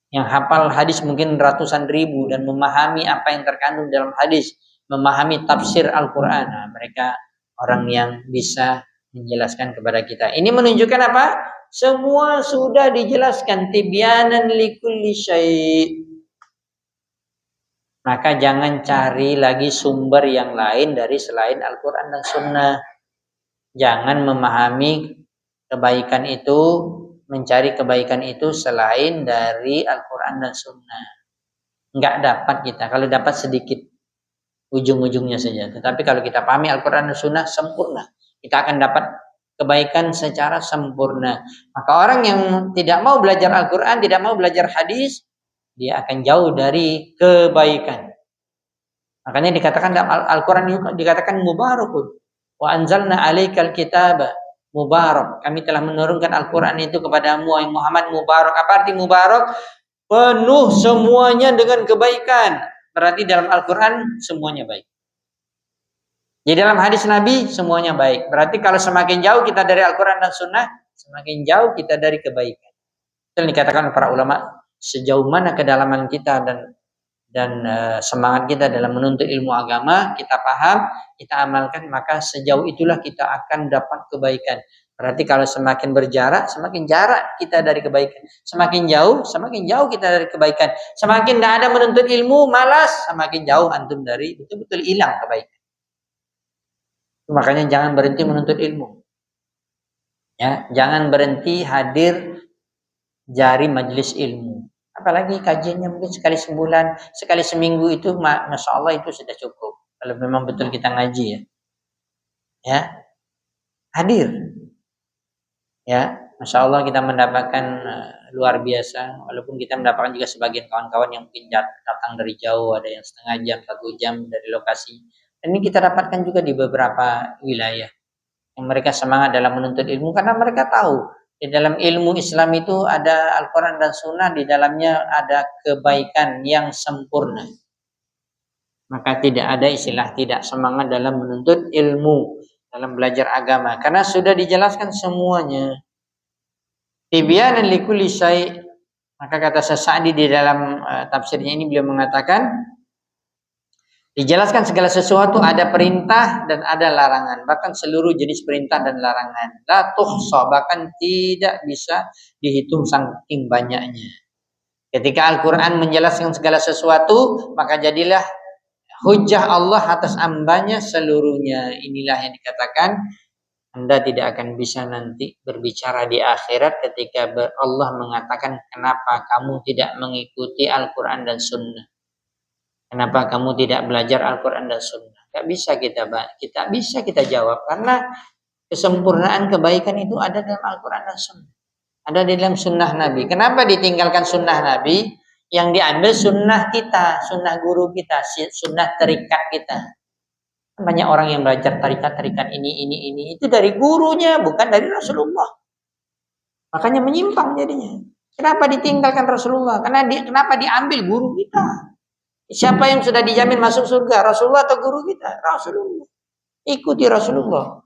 [SPEAKER 2] yang hafal hadis mungkin ratusan ribu dan memahami apa yang terkandung dalam hadis, memahami tafsir Al-Quran. Nah, mereka orang yang bisa menjelaskan kepada kita. Ini menunjukkan apa? Semua sudah dijelaskan, tibyanan likulli syai'. Maka jangan cari lagi sumber yang lain dari selain Al-Quran dan Sunnah. Jangan memahami kebaikan itu, mencari kebaikan itu selain dari Al-Quran dan Sunnah. Enggak dapat kita, kalau dapat sedikit ujung-ujungnya saja. Tetapi kalau kita pahami Al-Quran dan Sunnah sempurna, kita akan dapat kebaikan secara sempurna. Maka orang yang tidak mau belajar Al-Quran, tidak mau belajar hadis, dia akan jauh dari kebaikan. Makanya dikatakan dalam Al-Quran dikatakan mubarakun. Wa anzalna 'alaikal kitaba mubarak. Kami telah menurunkan Al-Quran itu kepadamu wahai Muhammad, mubarak. Apa arti mubarak? Penuh semuanya dengan kebaikan. Berarti dalam Al-Quran semuanya baik. Jadi dalam hadis Nabi semuanya baik. Berarti kalau semakin jauh kita dari Al-Quran dan Sunnah, semakin jauh kita dari kebaikan. Itu dikatakan oleh para ulama, sejauh mana kedalaman kita dan semangat kita dalam menuntut ilmu agama, kita paham, kita amalkan, maka sejauh itulah kita akan dapat kebaikan. Berarti kalau semakin berjarak, semakin jarak kita dari kebaikan. Semakin jauh kita dari kebaikan. Semakin tidak ada menuntut ilmu, malas, semakin jauh antum dari betul-betul hilang kebaikan. Makanya jangan berhenti menuntut ilmu. Ya, jangan berhenti hadir jari majelis ilmu. Apalagi kajiannya mungkin sekali sebulan, sekali seminggu itu, masya Allah itu sudah cukup. Kalau memang betul kita ngaji ya, hadir. Ya, masya Allah kita mendapatkan luar biasa. Walaupun kita mendapatkan juga sebagian kawan-kawan yang mungkin datang dari jauh, ada yang setengah jam, 1 jam dari lokasi. Dan ini kita dapatkan juga di beberapa wilayah yang mereka semangat dalam menuntut ilmu karena mereka tahu di dalam ilmu Islam itu ada Al-Quran dan Sunnah, di dalamnya ada kebaikan yang sempurna. Maka tidak ada istilah tidak semangat dalam menuntut ilmu, dalam belajar agama. Karena sudah dijelaskan semuanya. Tibyanan likulli syai'. Maka kata Sa'di di dalam tafsirnya ini beliau mengatakan, dijelaskan segala sesuatu ada perintah dan ada larangan, bahkan seluruh jenis perintah dan larangan. La tuhsa, bahkan tidak bisa dihitung saking banyaknya. Ketika Al-Quran menjelaskan segala sesuatu, maka jadilah hujjah Allah atas hambanya seluruhnya. Inilah yang dikatakan Anda tidak akan bisa nanti berbicara di akhirat ketika Allah mengatakan kenapa kamu tidak mengikuti Al-Quran dan Sunnah. Kenapa kamu tidak belajar Al-Quran dan Sunnah? Gak bisa kita jawab karena kesempurnaan kebaikan itu ada dalam Al-Quran dan Sunnah. Ada di dalam Sunnah Nabi. Kenapa ditinggalkan Sunnah Nabi? Yang diambil Sunnah kita, Sunnah guru kita, Sunnah tarikat kita. Banyak orang yang belajar tarikat ini itu dari gurunya, bukan dari Rasulullah. Makanya menyimpang jadinya. Kenapa ditinggalkan Rasulullah? Kenapa diambil guru kita? Siapa yang sudah dijamin masuk surga? Rasulullah atau guru kita? Rasulullah. Ikuti Rasulullah.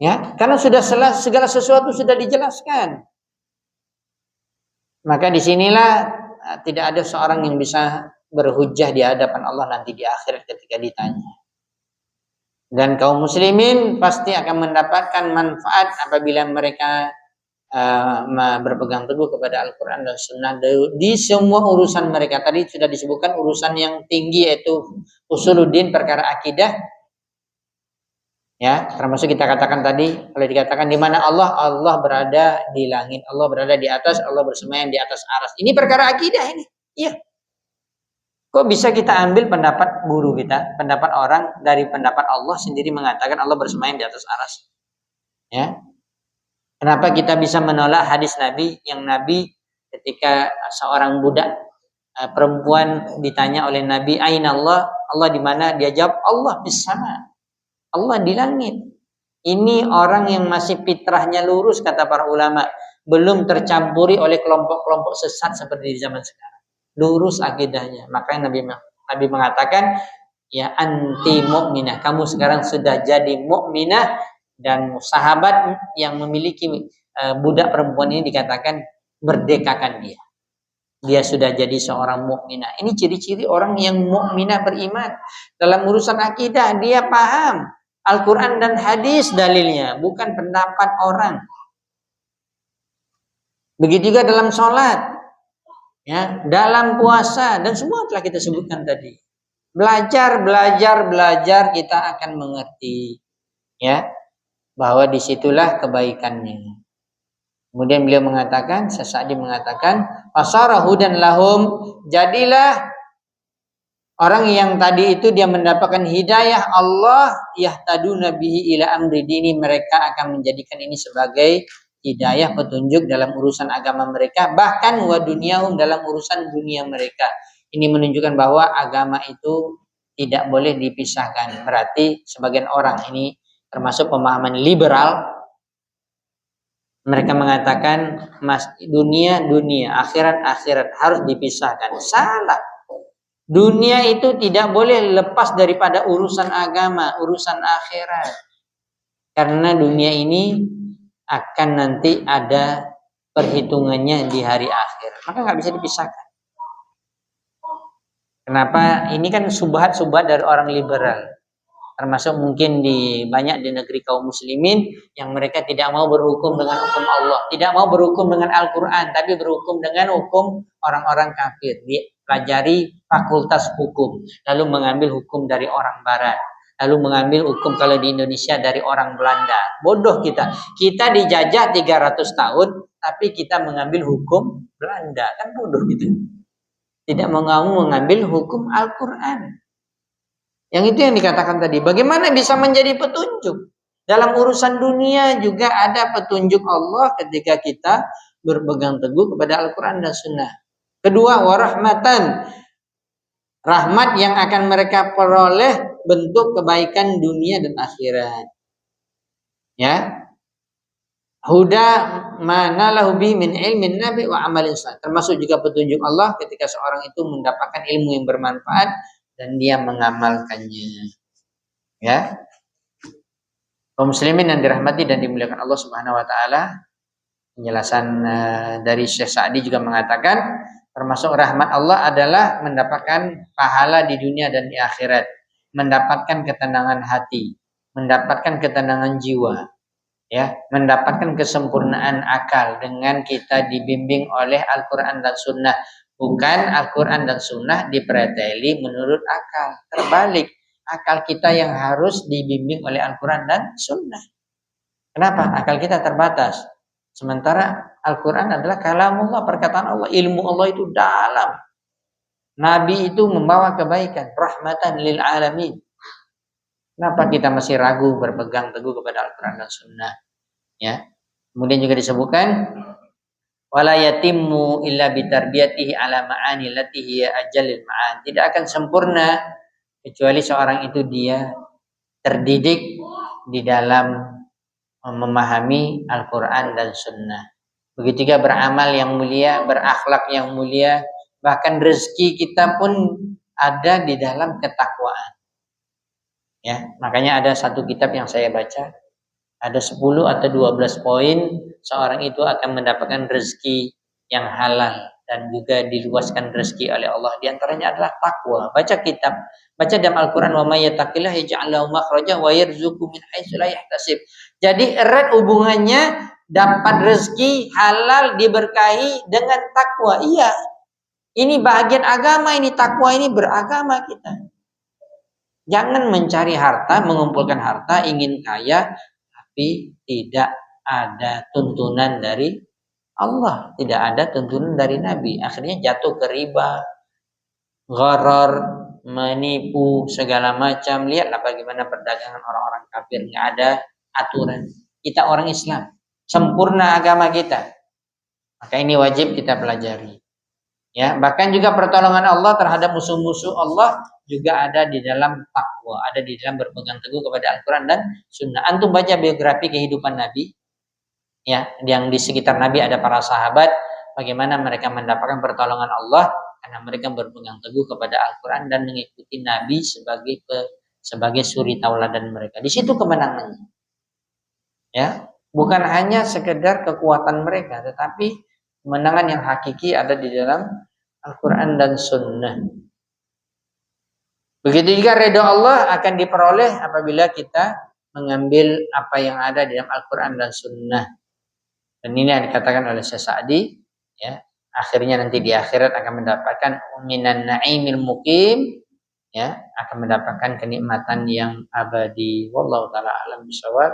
[SPEAKER 2] Ya, karena sudah segala sesuatu sudah dijelaskan. Maka disinilah tidak ada seorang yang bisa berhujjah di hadapan Allah nanti di akhirat ketika ditanya. Dan kaum muslimin pasti akan mendapatkan manfaat apabila mereka berpegang teguh kepada Al-Quran dan Sunnah di semua urusan mereka. Tadi sudah disebutkan urusan yang tinggi yaitu usuluddin, perkara akidah. Ya, termasuk kita katakan tadi, kalau dikatakan di mana Allah berada di langit, Allah berada di atas, Allah bersemayam di atas aras. Ini perkara akidah ini. Iya. Kok bisa kita ambil pendapat guru kita, pendapat orang dari pendapat Allah sendiri mengatakan Allah bersemayam di atas aras? Ya. Kenapa kita bisa menolak hadis Nabi yang Nabi ketika seorang budak perempuan ditanya oleh Nabi, "Aina Allah?" Allah di mana? Dia jawab, "Allah bis sama." Allah di langit. Ini orang yang masih fitrahnya lurus kata para ulama, belum tercampuri oleh kelompok-kelompok sesat seperti di zaman sekarang. Lurus akidahnya. Makanya Nabi mengatakan, "Ya anti mukminah, kamu sekarang sudah jadi mukminah." Dan sahabat yang memiliki budak perempuan ini dikatakan merdekakan dia. Dia sudah jadi seorang mukminah. Ini ciri-ciri orang yang mukminah beriman. Dalam urusan akidah dia paham Al-Quran dan hadis dalilnya, bukan pendapat orang. Begitu juga dalam sholat, ya, dalam puasa, dan semua telah kita sebutkan tadi. Belajar kita akan mengerti, ya, bahwa disitulah kebaikannya. Kemudian beliau mengatakan, Sa'di mengatakan, fasarahu dan lahum, jadilah orang yang tadi itu dia mendapatkan hidayah Allah, yahtaduna bihi ila amri dini, mereka akan menjadikan ini sebagai hidayah petunjuk dalam urusan agama mereka, bahkan wa dunyahum, dalam urusan dunia mereka. Ini menunjukkan bahwa agama itu tidak boleh dipisahkan. Berarti sebagian orang, ini termasuk pemahaman liberal, mereka mengatakan dunia, akhirat harus dipisahkan. Salah. Dunia itu tidak boleh lepas daripada urusan agama, urusan akhirat. Karena dunia ini akan nanti ada perhitungannya di hari akhir. Maka nggak bisa dipisahkan. Kenapa? Ini kan subhat-subhat dari orang liberal. Termasuk mungkin banyak di negeri kaum muslimin yang mereka tidak mau berhukum dengan hukum Allah, tidak mau berhukum dengan Al-Quran, tapi berhukum dengan hukum orang-orang kafir. Dia pelajari fakultas hukum, lalu mengambil hukum dari orang barat, lalu mengambil hukum kalau di Indonesia dari orang Belanda. Bodoh kita dijajah 300 tahun, tapi kita mengambil hukum Belanda, kan bodoh gitu. Tidak mau mengambil hukum Al-Quran. Yang itu yang dikatakan tadi. Bagaimana bisa menjadi petunjuk? Dalam urusan dunia juga ada petunjuk Allah ketika kita berpegang teguh kepada Al-Quran dan Sunnah. Kedua, warahmatan. Rahmat yang akan mereka peroleh bentuk kebaikan dunia dan akhirat. Ya. Huda mana lahu bi min ilmin nabi wa amalin salih. Termasuk juga petunjuk Allah ketika seorang itu mendapatkan ilmu yang bermanfaat dan dia mengamalkannya. Ya. Kaum muslimin yang dirahmati dan dimuliakan Allah Subhanahu wa taala, penjelasan dari Syekh Sa'di juga mengatakan termasuk rahmat Allah adalah mendapatkan pahala di dunia dan di akhirat, mendapatkan ketenangan hati, mendapatkan ketenangan jiwa, ya, mendapatkan kesempurnaan akal dengan kita dibimbing oleh Al-Quran dan Sunnah. Bukan Al-Quran dan Sunnah dipreteli menurut akal. Terbalik, akal kita yang harus dibimbing oleh Al-Quran dan Sunnah. Kenapa? Akal kita terbatas. Sementara Al-Quran adalah kalamullah, perkataan Allah. Ilmu Allah itu dalam. Nabi itu membawa kebaikan, rahmatan lil alamin. Kenapa kita masih ragu berpegang teguh kepada Al-Quran dan Sunnah? Ya. Kemudian juga disebutkan wala yatimmu illa bitarbiyatihi ala ma'ani allati hiya ajalil ma'an. Tidak akan sempurna kecuali seorang itu dia terdidik di dalam memahami Al-Quran dan Sunnah. Begitu juga beramal yang mulia, berakhlak yang mulia, bahkan rezeki kita pun ada di dalam ketakwaan. Ya, makanya ada satu kitab yang saya baca, ada 10 atau 12 poin seorang itu akan mendapatkan rezeki yang halal dan juga diluaskan rezeki oleh Allah. Di antaranya adalah takwa. Baca kitab, baca dalam Al-Quran, wa may yattaqillah yaj'al lahu makhraja wa yarzuqhu min haitsu la yahtasib. Jadi erat hubungannya dapat rezeki halal diberkahi dengan takwa. Iya. Ini bagian agama, ini takwa, ini beragama kita. Jangan mencari harta, mengumpulkan harta, ingin kaya, tapi tidak ada tuntunan dari Allah, tidak ada tuntunan dari Nabi. Akhirnya jatuh ke riba, gharar, menipu, segala macam. Lihatlah bagaimana perdagangan orang-orang kafir, nggak ada aturan. Kita orang Islam, sempurna agama kita. Maka ini wajib kita pelajari. Ya, bahkan juga pertolongan Allah terhadap musuh-musuh Allah juga ada di dalam takwa, ada di dalam berpegang teguh kepada Al-Quran dan Sunnah. Antum baca biografi kehidupan Nabi, ya, yang di sekitar Nabi ada para sahabat, bagaimana mereka mendapatkan pertolongan Allah karena mereka berpegang teguh kepada Al-Quran dan mengikuti Nabi sebagai suri tauladan mereka. Di situ kemenangannya, ya, bukan hanya sekedar kekuatan mereka, tetapi kemenangan yang hakiki ada di dalam Al-Quran dan Sunnah. Begitu juga ridha Allah akan diperoleh apabila kita mengambil apa yang ada di dalam Al-Quran dan Sunnah. Dan ini yang dikatakan oleh Syekh Sa'di, ya, akhirnya nanti di akhirat akan mendapatkan minan na'imil muqim, ya, akan mendapatkan kenikmatan yang abadi. Wallahu taala alam bisawab.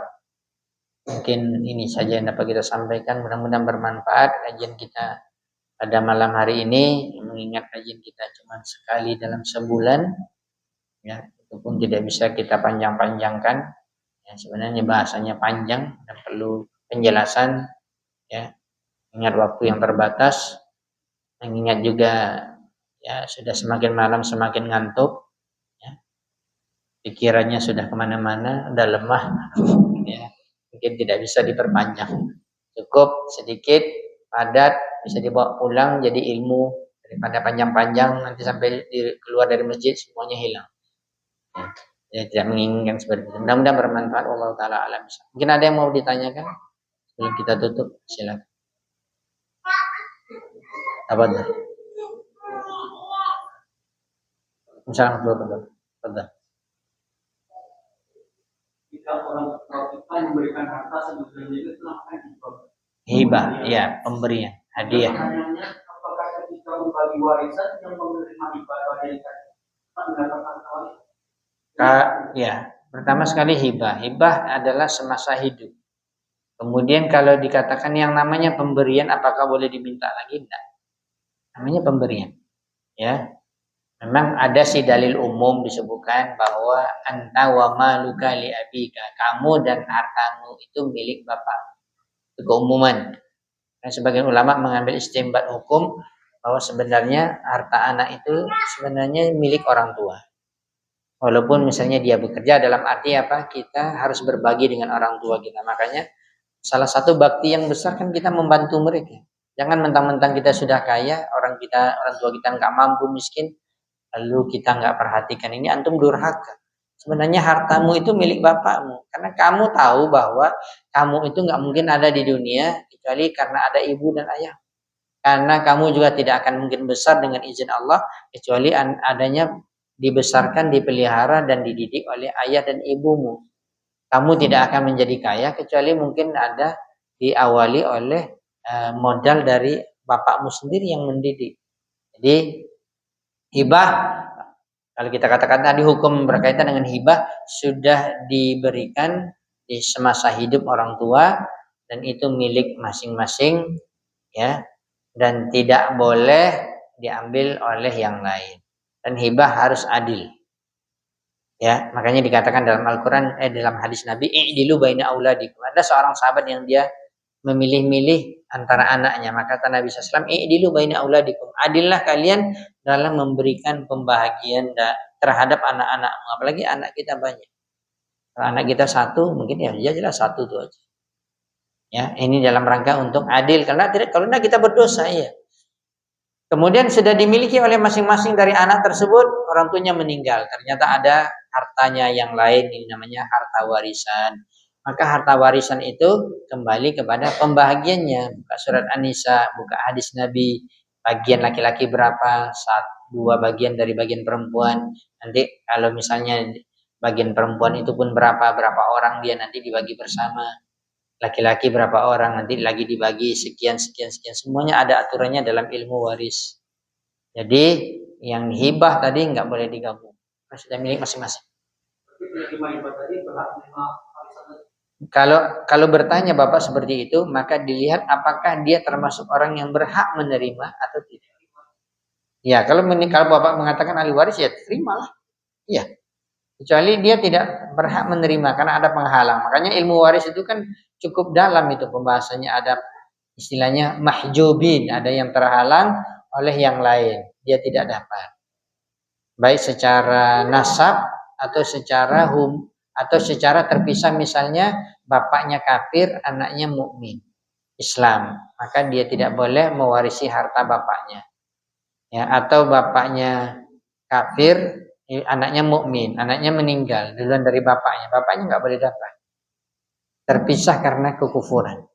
[SPEAKER 2] Mungkin ini saja yang dapat kita sampaikan, mudah-mudahan bermanfaat kajian kita pada malam hari ini, mengingat kajian kita cuma sekali dalam sebulan, ya, itu pun tidak bisa kita panjang-panjangkan. Ya, sebenarnya bahasanya panjang dan perlu penjelasan, ya. Ingat waktu yang terbatas, mengingat juga ya sudah semakin malam semakin ngantuk, ya. Pikirannya sudah kemana-mana, udah lemah, ya. Mungkin tidak bisa diperpanjang. Cukup sedikit, padat, bisa dibawa pulang jadi ilmu, daripada panjang-panjang nanti sampai keluar dari masjid semuanya hilang. Ya, tidak menginginkan seperti itu. Mudah-mudahan bermanfaat. Allah taala alam. Mungkin ada yang mau ditanyakan sebelum kita tutup, silakan. Apa tuh? Misalnya betul. Jika orang kita memberikan harta sebetulnya itu hibah, ya, pemberian, hadiah. Apakah ketika membagi warisan yang menerima hibah mendapatkan warisan? Ya, pertama sekali hibah. Hibah adalah semasa hidup. Kemudian kalau dikatakan yang namanya pemberian, apakah boleh diminta lagi? Tidak. Namanya pemberian. Ya. Memang ada sih dalil umum disebutkan bahwa anta wa maluka li abika, kamu dan hartamu itu milik bapak. Itu keumuman. Dan sebagian ulama mengambil istinbat hukum bahwa sebenarnya harta anak itu sebenarnya milik orang tua. Walaupun misalnya dia bekerja, dalam arti apa? Kita harus berbagi dengan orang tua kita. Makanya salah satu bakti yang besar kan kita membantu mereka. Jangan mentang-mentang kita sudah kaya, orang tua kita nggak mampu, miskin, lalu kita nggak perhatikan. Ini antum durhaka. Sebenarnya hartamu itu milik bapakmu, karena kamu tahu bahwa kamu itu nggak mungkin ada di dunia kecuali karena ada ibu dan ayah. Karena kamu juga tidak akan mungkin besar dengan izin Allah kecuali adanya dibesarkan, dipelihara dan dididik oleh ayah dan ibumu. Kamu tidak akan menjadi kaya kecuali mungkin ada diawali oleh modal dari bapakmu sendiri yang mendidik. Jadi hibah, kalau kita katakan tadi hukum berkaitan dengan hibah sudah diberikan di semasa hidup orang tua dan itu milik masing-masing, ya, dan tidak boleh diambil oleh yang lain. Dan hibah harus adil. Ya, makanya dikatakan dalam Al-Qur'an dalam hadis Nabi, i'dilu baina auladikum. Ada seorang sahabat yang dia memilih-milih antara anaknya, maka kata Nabi SAW, i'dilu baina auladikum. Adillah kalian dalam memberikan pembahagian terhadap anak-anakmu, apalagi anak kita banyak. Kalau anak kita satu, mungkin ya jelas satu itu aja. Ya, ini dalam rangka untuk adil, karena kita berdosa, ya. Kemudian sudah dimiliki oleh masing-masing dari anak tersebut, orang tuanya meninggal. Ternyata ada hartanya yang lain, ini namanya harta warisan. Maka harta warisan itu kembali kepada pembahagiannya. Buka surat An-Nisa, buka hadis Nabi, bagian laki-laki berapa, 2 bagian dari bagian perempuan. Nanti kalau misalnya bagian perempuan itu pun berapa orang dia nanti dibagi bersama. Laki-laki berapa orang nanti lagi dibagi sekian. Semuanya ada aturannya dalam ilmu waris. Jadi yang hibah tadi nggak boleh digabung, sudah milik masing-masing. Kalau bertanya Bapak seperti itu, maka dilihat apakah dia termasuk orang yang berhak menerima atau tidak. Ya, kalau Bapak mengatakan ahli waris, ya terimalah. Iya. Kecuali dia tidak berhak menerima karena ada penghalang. Makanya ilmu waris itu kan cukup dalam itu pembahasannya, ada istilahnya mahjubin, ada yang terhalang oleh yang lain, dia tidak dapat. Baik secara nasab atau secara atau secara terpisah, misalnya bapaknya kafir, anaknya mukmin Islam, maka dia tidak boleh mewarisi harta bapaknya. Ya, atau bapaknya kafir, anaknya mukmin, anaknya meninggal duluan dari bapaknya nggak boleh dapat, terpisah karena kekufuran.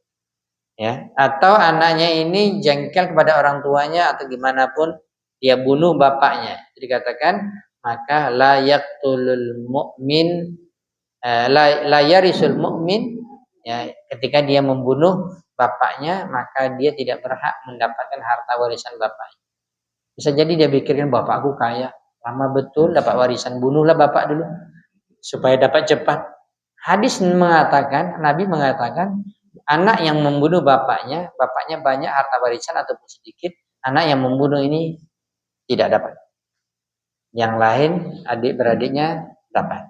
[SPEAKER 2] Ya, atau anaknya ini jengkel kepada orang tuanya atau gimana pun, dia bunuh bapaknya. Jadi dikatakan maka la yaqtulul mu'min la yarisul mu'min, ya, ketika dia membunuh bapaknya maka dia tidak berhak mendapatkan harta warisan bapaknya. Bisa jadi dia pikirkan bapakku kaya, lama betul dapat warisan, bunuhlah bapak dulu supaya dapat cepat. Hadis mengatakan, Nabi mengatakan, anak yang membunuh bapaknya banyak harta warisan ataupun sedikit, anak yang membunuh ini tidak dapat. Yang lain adik beradiknya dapat.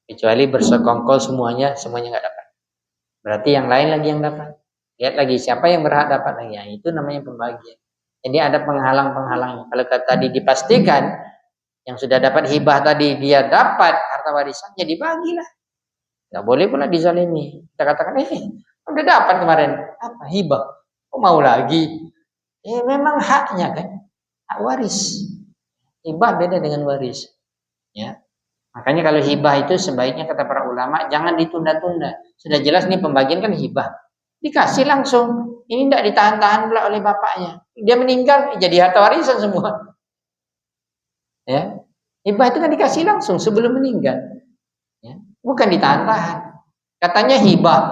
[SPEAKER 2] Kecuali bersekongkol semuanya nggak dapat. Berarti yang lain lagi yang dapat. Lihat lagi siapa yang berhak dapat lagi. Ya, itu namanya pembagian. Jadi ada penghalang-penghalang. Kalau tadi dipastikan yang sudah dapat hibah tadi dia dapat harta warisan, ya dibagilah. Nggak boleh pula dizalimi. Kita katakan, udah dapat kemarin apa hibah, kok mau lagi? Memang haknya kan, hak waris. Hibah beda dengan waris. Ya. Makanya kalau hibah itu sebaiknya kata para ulama jangan ditunda-tunda. Sudah jelas nih pembagian kan hibah. Dikasih langsung. Ini tidak ditahan-tahan pula oleh bapaknya. Dia meninggal jadi harta warisan semua. Ya. Hibah itu kan dikasih langsung sebelum meninggal. Ya. Bukan ditahan-tahan. Katanya hibah.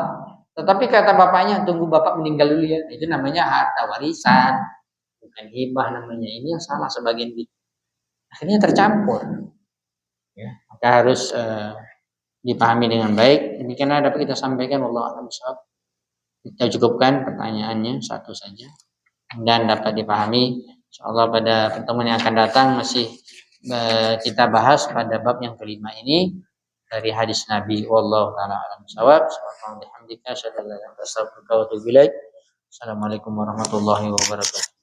[SPEAKER 2] Tetapi kata bapaknya tunggu bapak meninggal dulu ya. Itu namanya harta warisan. Bukan hibah namanya. Ini yang salah sebagian gitu. Akhirnya tercampur. Ya, maka harus dipahami dengan baik. Demikianlah dapat kita sampaikan. Wallahu a'lam bishawab. Kita cukupkan pertanyaannya satu saja dan dapat dipahami. Insyaallah pada pertemuan yang akan datang masih kita bahas pada bab yang kelima ini dari hadis Nabi. Wallahu taala a'lam bishawab. Subhanallah bihamdika asyhadu an la ilaha illa anta astaghfiruka wa atubu ilaik. Assalamualaikum warahmatullahi wabarakatuh.